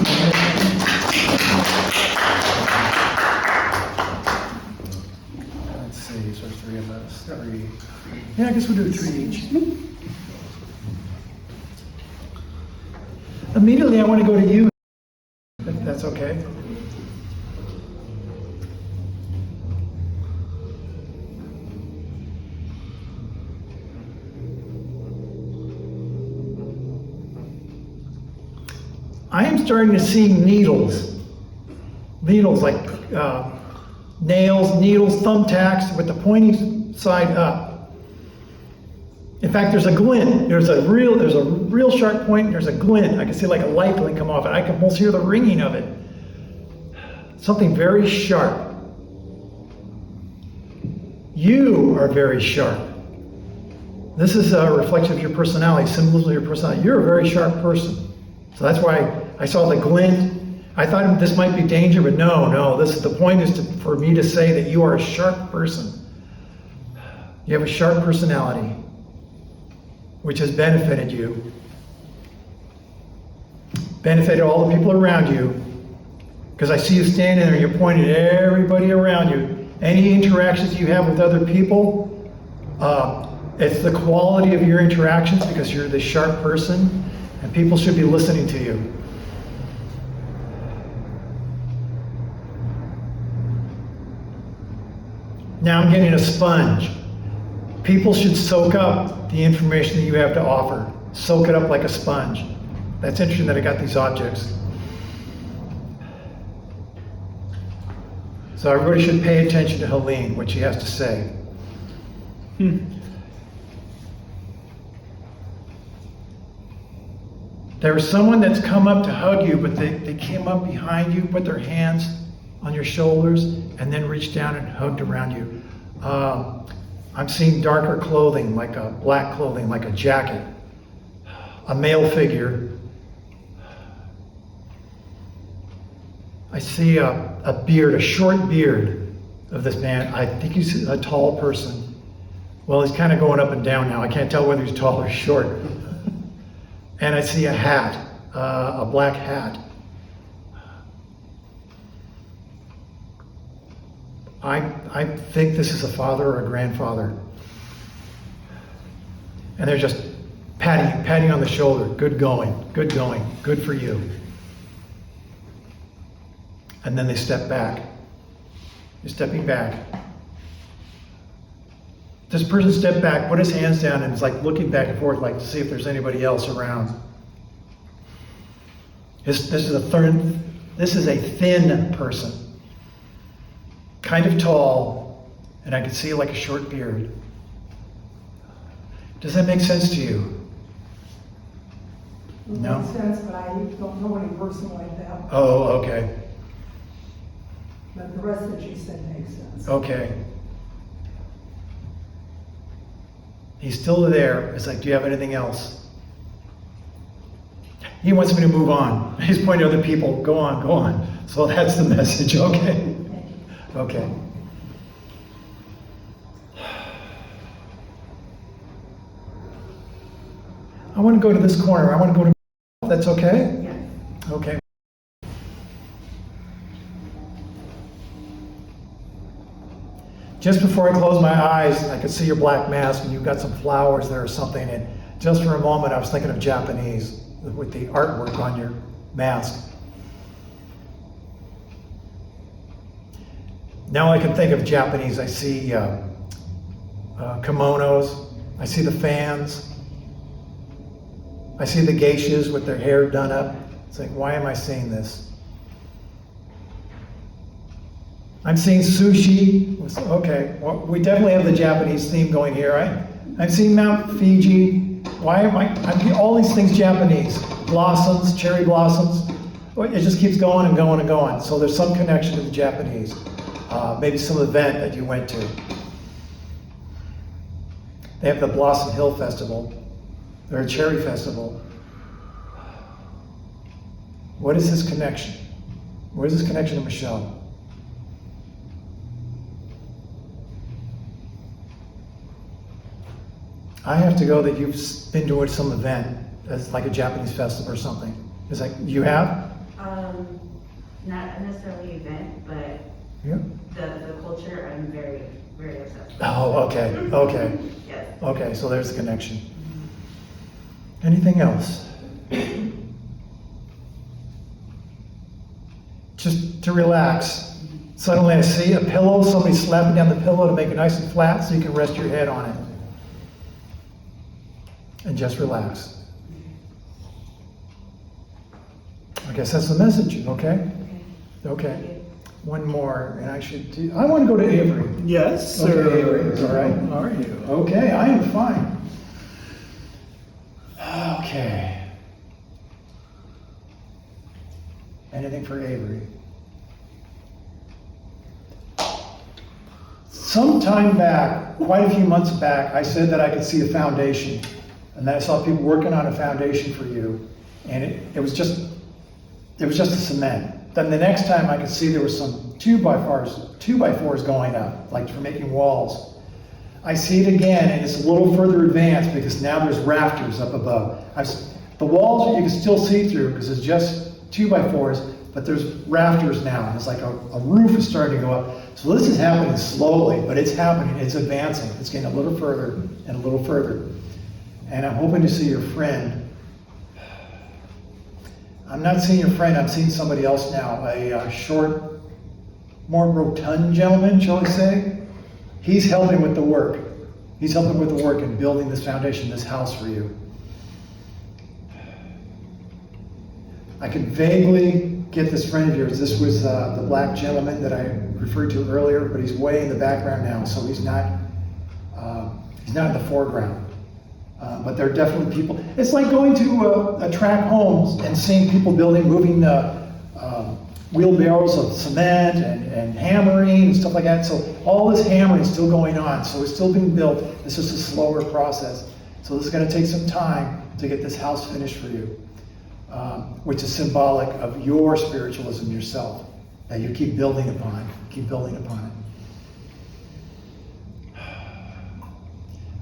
Let's see, so there's three of us. Yeah, I guess we'll do three each. Immediately, I want to go to you, if that's okay. I am starting to see needles like nails, needles, thumbtacks with the pointy side up. In fact, there's a glint. There's a real sharp point. And there's a glint. I can see like a light glint come off it. I can almost hear the ringing of it. Something very sharp. You are very sharp. This is a reflection of your personality, symbolism of your personality. You're a very sharp person. So that's why I saw the glint. I thought this might be danger, but no. The point is for me to say that you are a sharp person. You have a sharp personality, which has benefited you, benefited all the people around you. Because I see you standing there and you're pointing at everybody around you. Any interactions you have with other people, it's the quality of your interactions, because you're the sharp person. And people should be listening to you. Now I'm getting a sponge. People should soak up the information that you have to offer. Soak it up like a sponge. That's interesting that I got these objects. So everybody should pay attention to Helene, what she has to say. There was someone that's come up to hug you, but they came up behind you, put their hands on your shoulders, and then reached down and hugged around you. I'm seeing darker clothing, like a black clothing, like a jacket. A male figure. I see a beard, a short beard of this man. I think he's a tall person. Well, he's kind of going up and down now. I can't tell whether he's tall or short. And I see a hat, a black hat. I think this is a father or a grandfather. And they're just patting on the shoulder. Good going, good for you. And then they step back. You're stepping back. This person stepped back, put his hands down, and is like looking back and forth, like to see if there's anybody else around. This is a thin person, kind of tall, and I can see like a short beard. Does that make sense to you? It No? makes sense, but I don't know any person like that. Oh, okay, But the rest that you said makes sense. okay. He's still there. It's like, do you have anything else? He wants me to move on. He's pointing to other people. Go on, go on. So that's the message. Okay. Okay. I want to go to this corner. I want to go to. That's okay? Yeah. Okay. Just before I closed my eyes, I could see your black mask and you've got some flowers there or something. And just for a moment, I was thinking of Japanese with the artwork on your mask. Now I can think of Japanese. I see kimonos. I see the fans. I see the geishas with their hair done up. It's like, why am I seeing this? I'm seeing sushi. Okay, well, we definitely have the Japanese theme going here, right? I'm seeing Mount Fiji. Why am I'm all these things Japanese. Blossoms, cherry blossoms. It just keeps going and going and going. So there's some connection to the Japanese. Maybe some event that you went to. They have the Blossom Hill Festival. They're a cherry festival. What is his connection? Where's his connection to Michelle? I have to go that you've been to some event that's like a Japanese festival or something. It's like, you have? Not necessarily event, but Yeah. the culture, I'm very, very obsessed with. Oh, okay. Yes. Okay, so there's the connection. Anything else? Just to relax. Suddenly I see a pillow, somebody slapping down the pillow to make it nice and flat so you can rest your head on it. And just relax. I guess that's the message, okay? Okay. One more, and I want to go to Avery. Yes, Okay, sir. Avery, all right. How are you? Okay, I am fine. Okay. Anything for Avery? Sometime back, quite a few months back, I said that I could see a foundation, and that I saw people working on a foundation for you, and it was just a cement. Then the next time I could see there was some 2x4s going up, like for making walls. I see it again, and it's a little further advanced because now there's rafters up above. The walls you can still see through because it's just 2x4s, but there's rafters now, and it's like a roof is starting to go up. So this is happening slowly, but it's happening, it's advancing. It's getting a little further and a little further. And I'm hoping to see your friend. I'm not seeing your friend, I'm seeing somebody else now, a short, more rotund gentleman, shall we say. He's helping with the work. He's helping with the work and building this foundation, this house for you. I can vaguely get this friend of yours. This was the black gentleman that I referred to earlier, but he's way in the background now, so he's not in the foreground. But there are definitely people. It's like going to a tract homes and seeing people moving wheelbarrows of cement and hammering and stuff like that. So all this hammering is still going on. So it's still being built. It's just a slower process. So this is going to take some time to get this house finished for you, which is symbolic of your spiritualism yourself that you keep building upon. Keep building upon it.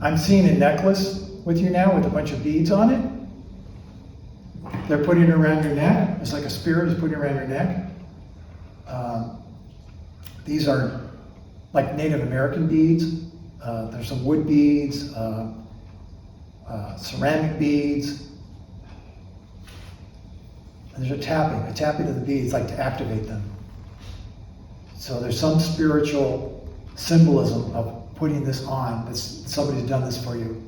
I'm seeing a necklace with you now with a bunch of beads on it. They're putting it around your neck. It's like a spirit is putting it around your neck. These are like Native American beads. There's some wood beads, ceramic beads. And there's a tapping of the beads, like to activate them. So there's some spiritual symbolism of putting this on. Somebody's done this for you.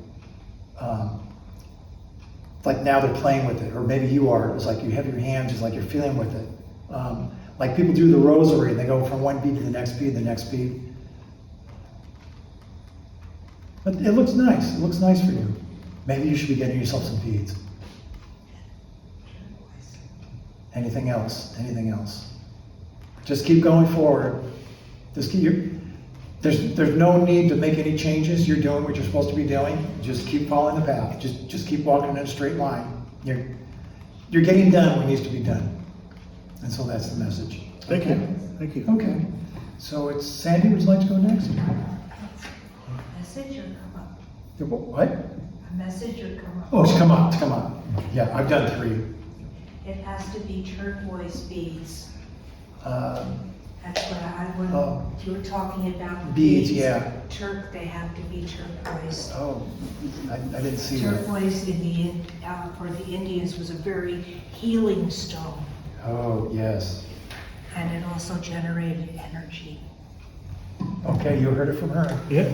Like now they're playing with it, or maybe you are. It's like you have your hands, it's like you're feeling with it. Like people do the rosary and they go from one bead to the next bead, the next bead. But it looks nice. It looks nice for you. Maybe you should be getting yourself some beads. Anything else? Anything else? Just keep going forward. Just keep there's no need to make any changes. You're doing what you're supposed to be doing. Just keep following the path. Just keep walking in a straight line. You're getting done what needs to be done. And so that's the message. Thank you. Thank you. Okay. So it's Sandy. Would you like to go next? Message or come up? What? A message or come up? Oh, it's come up. It's come up. Yeah, I've done 3. It has to be turquoise beads. That's what you were talking about. Beads, yeah. They have to be turquoise. Oh, I didn't see that. Turquoise for the Indians was a very healing stone. Oh, yes. And it also generated energy. Okay, you heard it from her. Yeah.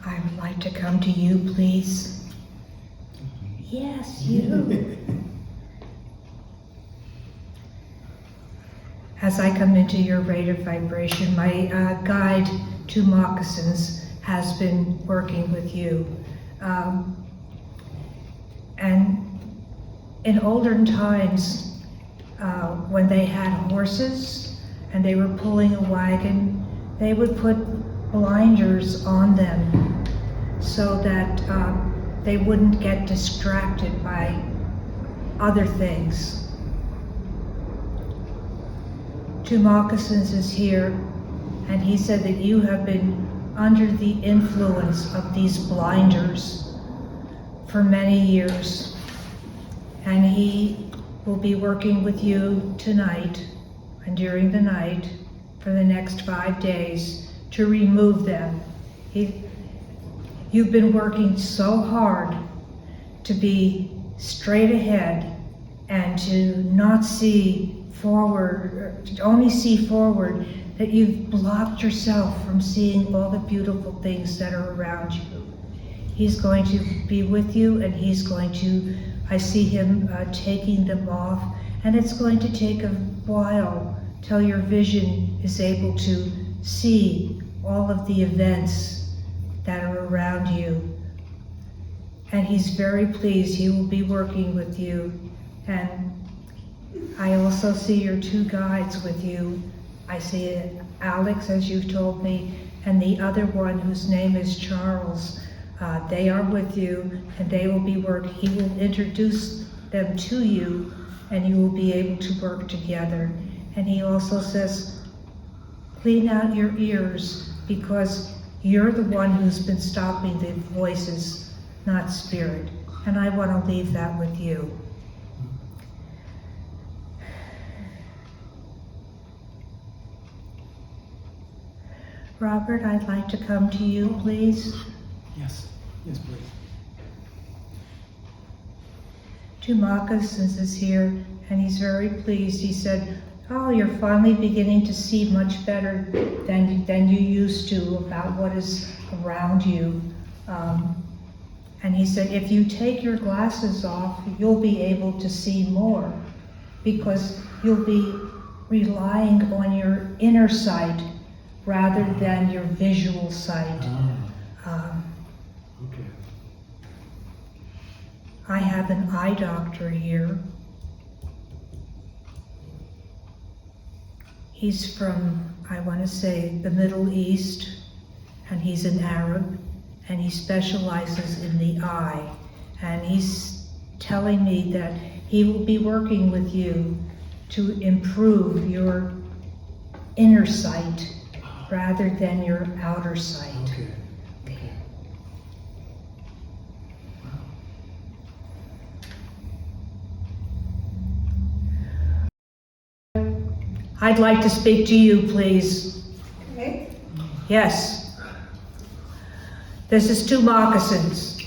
I would like to come to you, please. Yes, you. As I come into your rate of vibration, my guide to moccasins has been working with you. And in olden times, when they had horses and they were pulling a wagon, they would put blinders on them so that they wouldn't get distracted by other things. Two Moccasins is here, and he said that you have been under the influence of these blinders for many years, and he will be working with you tonight and during the night for the next 5 days to remove them. You've been working so hard to be straight ahead and to not see forward, to only see forward, that you've blocked yourself from seeing all the beautiful things that are around you. He's going to be with you, and he's going to, I see him taking them off, and it's going to take a while till your vision is able to see all of the events that are around you. And he's very pleased. He will be working with you. And I also see your 2 guides with you. I see Alex, as you've told me, and the other one whose name is Charles. They are with you, and they will be working. He will introduce them to you, and you will be able to work together. And he also says, clean out your ears, because you're the one who's been stopping the voices, not spirit. And I want to leave that with you. Robert, I'd like to come to you, please. Yes, yes, please. Two Moccasins is here, and he's very pleased. He said, oh, you're finally beginning to see much better than you used to about what is around you. And he said, if you take your glasses off, you'll be able to see more, because you'll be relying on your inner sight rather than your visual sight. Okay. I have an eye doctor here. He's from, I want to say, the Middle East, and he's an Arab, and he specializes in the eye. And he's telling me that he will be working with you to improve your inner sight rather than your outer sight. Okay. Okay. I'd like to speak to you, please. Okay. Yes. This is two moccasins.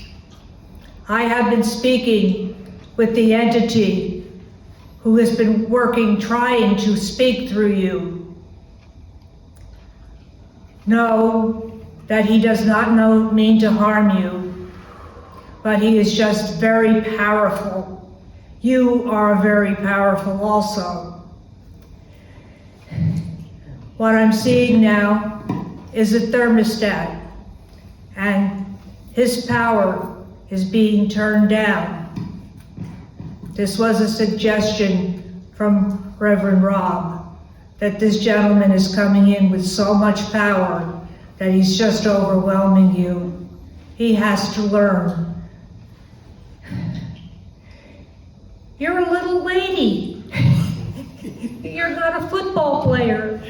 I have been speaking with the entity who has been working, trying to speak through you. Know that he does not mean to harm you, but he is just very powerful. You are very powerful also. What I'm seeing now is a thermostat, and his power is being turned down. This was a suggestion from Reverend Rob, that this gentleman is coming in with so much power that he's just overwhelming you. He has to learn. You're a little lady. You're not a football player.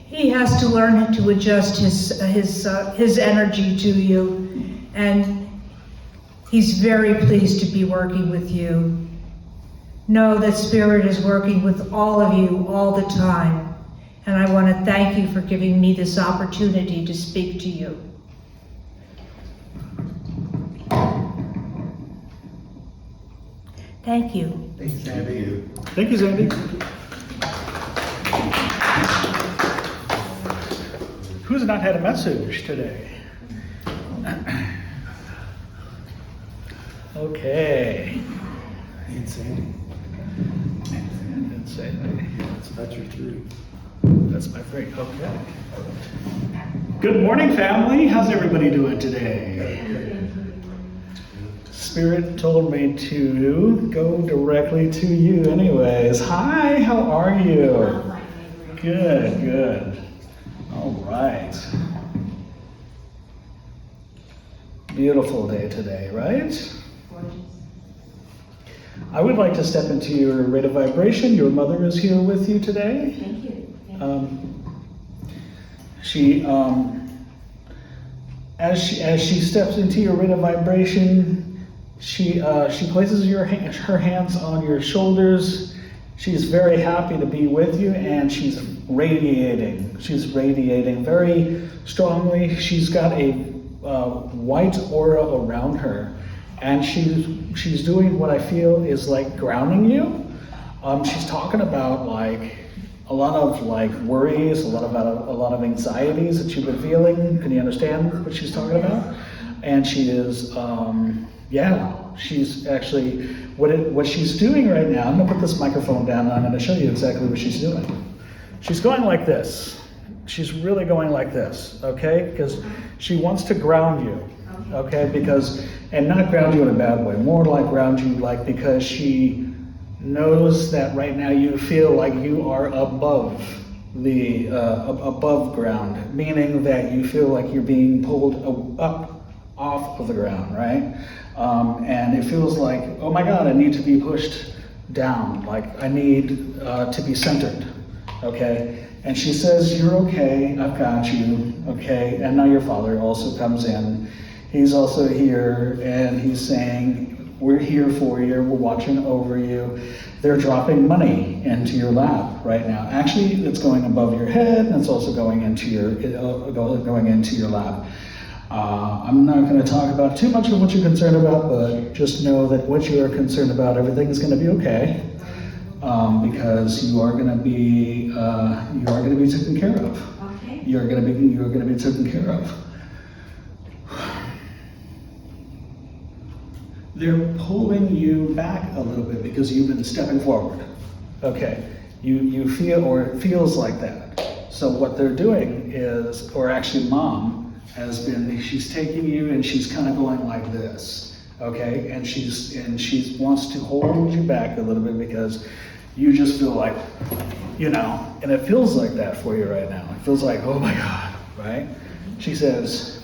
He has to learn to adjust his energy to you, and he's very pleased to be working with you. Know that Spirit is working with all of you all the time, and I want to thank you for giving me this opportunity to speak to you. Thank you. Thanks, Sandy. Thank you, Sandy. Who's not had a message today? Okay. And Sandy. Didn't say that. That's your three. That's my three. Okay. Good morning, family. How's everybody doing today? Spirit told me to go directly to you anyways. Hi, how are you? Good, good. All right. Beautiful day today, right? I would like to step into your rate of vibration. Your mother is here with you today. Thank you. As she steps into your rate of vibration, she places her hands on your shoulders. She's very happy to be with you, and she's radiating. She's radiating very strongly. She's got a white aura around her, and she's doing what I feel is like grounding you. She's talking about like a lot of like worries, a lot of anxieties that you've been feeling. Can you understand what she's talking about? And she is, she's actually, what she's doing right now, I'm gonna put this microphone down and I'm gonna show you exactly what she's doing. She's going like this. She's really going like this, okay? Because she wants to ground you, okay? And not ground you in a bad way, more like ground you like because she knows that right now you feel like you are above ground, meaning that you feel like you're being pulled up off of the ground, right? And it feels like, oh my God, I need to be pushed down. Like I need to be centered, okay? And she says, you're okay, I've got you, okay? And now your father also comes in. He's also here, and he's saying, we're here for you, we're watching over you. They're dropping money into your lap right now. Actually, it's going above your head, and it's also going into your lap. I'm not going to talk about too much of what you're concerned about, but just know that what you are concerned about, everything is going to be okay. because you are going to be taken care of. Okay. You're going to be taken care of. They're pulling you back a little bit because you've been stepping forward. Okay, you feel, or it feels like that. So what they're doing is, or actually Mom she's taking you and she's kind of going like this. Okay, and she wants to hold you back a little bit because you just feel like, and it feels like that for you right now. It feels like, oh my God, right? She says,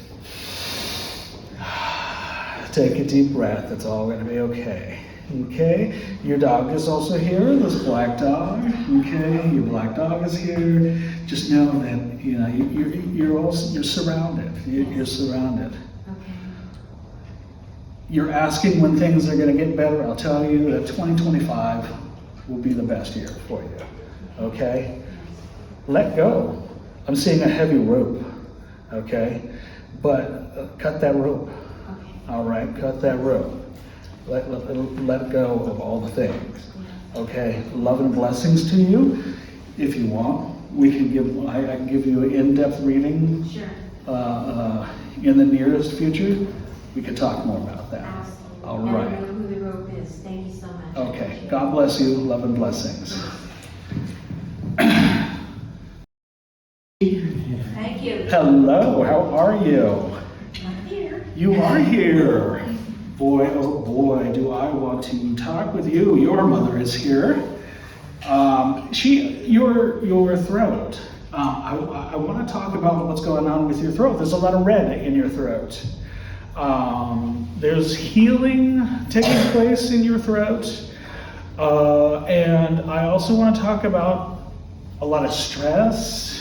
take a deep breath, it's all gonna be okay. Okay, your dog is also here, this black dog. Okay, your black dog is here. Just know that you're surrounded. You're surrounded. Okay. You're asking when things are gonna get better. I'll tell you that 2025 will be the best year for you. Okay, let go. I'm seeing a heavy rope. Okay, but cut that rope. All right, cut that rope. Let go of all the things. Okay, love and blessings to you. If you want, I can give you an in-depth reading. Sure. In the nearest future. We could talk more about that. Absolutely. All And I right. know who the rope is. Thank you so much. Okay. God bless you. Love and blessings. Thank you. Hello. How are you? I'm here. You are here. Boy, oh boy, do I want to talk with you. Your mother is here. Your throat. I want to talk about what's going on with your throat. There's a lot of red in your throat. There's healing taking place in your throat. And I also want to talk about a lot of stress.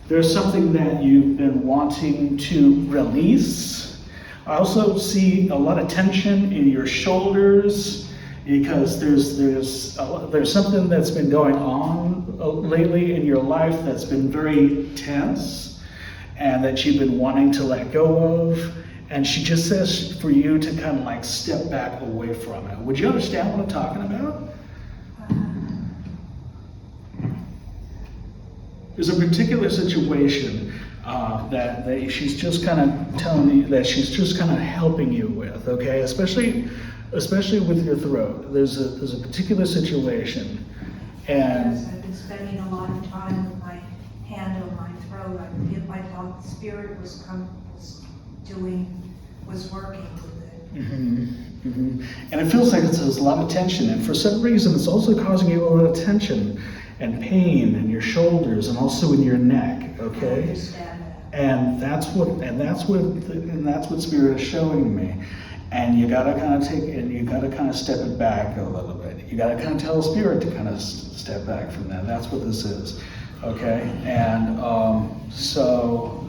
There's something that you've been wanting to release. I also see a lot of tension in your shoulders because there's something that's been going on lately in your life that's been very tense and that you've been wanting to let go of. And she just says for you to kind of like step back away from it. Would you understand what I'm talking about? There's a particular situation that she's just kind of telling you that she's just kind of helping you with, okay? Especially with your throat. There's a particular situation, and Yes, I've been spending a lot of time with my hand on my throat. I thought the spirit was working with it. And it feels like there's a lot of tension, and for some reason it's also causing you a lot of tension and pain in your shoulders and also in your neck, I okay? understand that. And that's what Spirit is showing me. And you gotta kind of step it back a little bit. You gotta kind of tell Spirit to kind of step back from that. That's what this is, okay? And so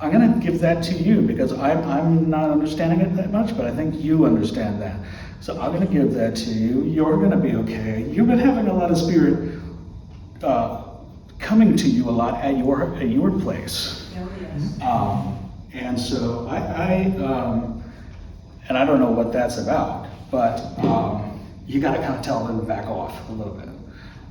I'm gonna give that to you because I'm not understanding it that much, but I think you understand that. So I'm gonna give that to you. You're gonna be okay. You've been having a lot of Spirit coming to you a lot at your place. Oh, yes. And so and I don't know what that's about, but you got to kind of tell them to back off a little bit,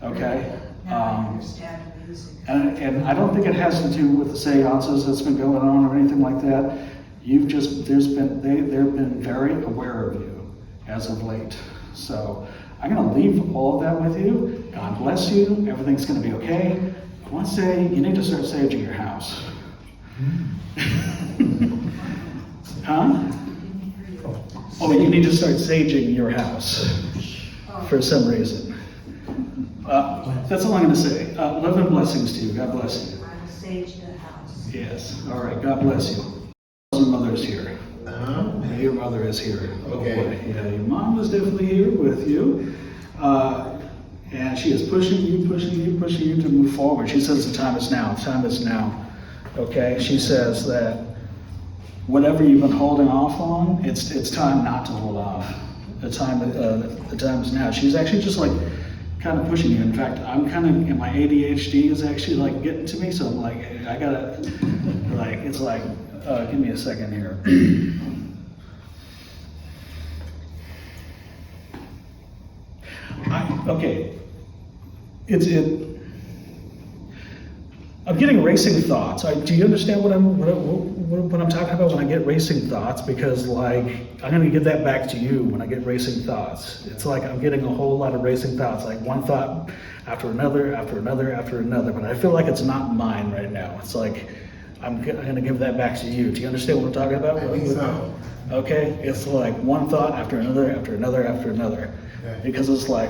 okay? Now I understand the music. And I don't think it has to do with the seances that's been going on or anything like that. They've been very aware of you as of late. So I'm going to leave all of that with you. God bless you. Everything's going to be okay. I want to say you need to start saging your house. Huh? Oh, you need to start saging your house for some reason. That's all I'm going to say. Love and blessings to you. God bless you. I will sage the house. Yes. All right. God bless you. Your mother's here. Yeah, your mother is here. Okay. Oh, boy. Yeah, your mom is definitely here with you. And she is pushing you to move forward. She says the time is now. Time is now. Okay? She says that whatever you've been holding off on, it's time not to hold off. The time is now. She's actually just like kind of pushing you. In fact, I'm kind of, my ADHD is actually like getting to me, so I'm like, I gotta, like, it's like, give me a second here. okay, I'm getting racing thoughts. Do you understand what I'm talking about when I get racing thoughts? Because like, I'm gonna give that back to you when I get racing thoughts. It's like I'm getting a whole lot of racing thoughts, like one thought after another, after another, after another, but I feel like it's not mine right now. It's like, I'm gonna give that back to you. Do you understand what I'm talking about? I think so. Okay, it's like one thought after another, after another, after another. Okay. Because it's like,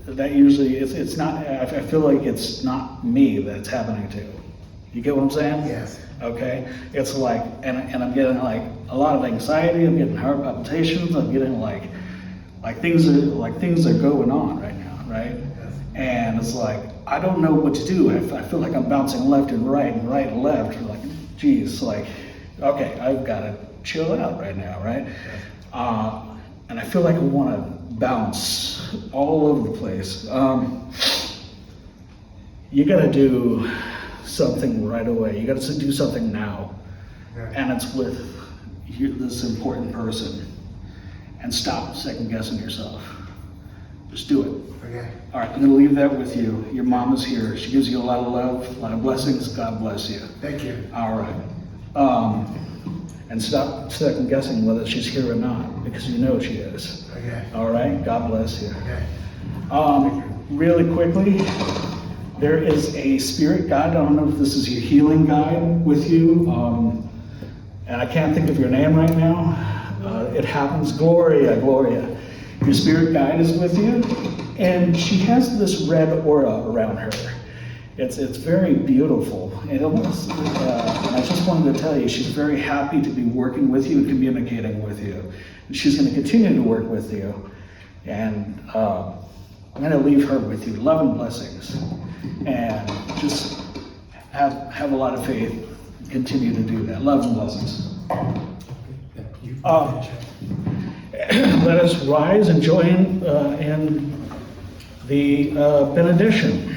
that usually, it's not, I feel like it's not me that it's happening to. You get what I'm saying? Yes. Okay, it's like, and I'm getting like a lot of anxiety, I'm getting heart palpitations, I'm getting like things are going on right now, right? Yes. And it's like, I don't know what to do. I feel like I'm bouncing left and right and left. Like, geez, like, okay, I've got to chill out right now, right? And I feel like I want to bounce all over the place. You got to do something right away. You got to do something now. Yeah. And it's with this important person. And stop second guessing yourself. Just do it. Okay. All right, I'm going to leave that with you. Your mom is here. She gives you a lot of love, a lot of blessings. God bless you. Thank you. All right. And stop second guessing whether she's here or not, because you know she is. Okay. All right? God bless you. Okay. Really quickly, there is a spirit guide. I don't know if this is your healing guide with you. And I can't think of your name right now. It happens. Gloria. Your spirit guide is with you. And she has this red aura around her. It's very beautiful. It almost, and I just wanted to tell you, she's very happy to be working with you and communicating with you. And she's going to continue to work with you. And I'm going to leave her with you. Love and blessings. And just have a lot of faith. Continue to do that. Love and blessings. Let us rise and join in the benediction.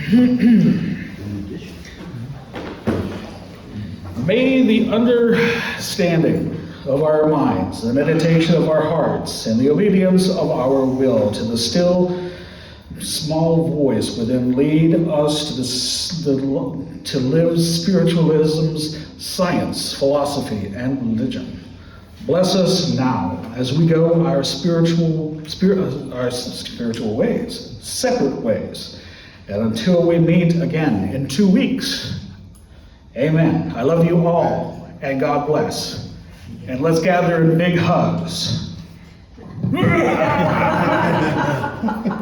May the understanding of our minds, the meditation of our hearts, and the obedience of our will to the still small voice within lead us to live spiritualism's science, philosophy, and religion. Bless us now as we go our spiritual ways, separate ways, and until we meet again in 2 weeks. Amen. I love you all, and God bless. And let's gather in big hugs.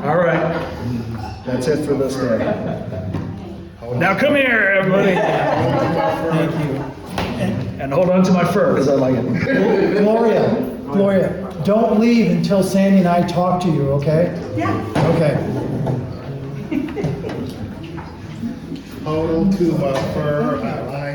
All right. That's it for this day. Now come here, everybody. Thank you. And hold on to my fur, because I like it. Gloria, don't leave until Sandy and I talk to you, okay? Yeah. Okay. Hold on to my fur. I like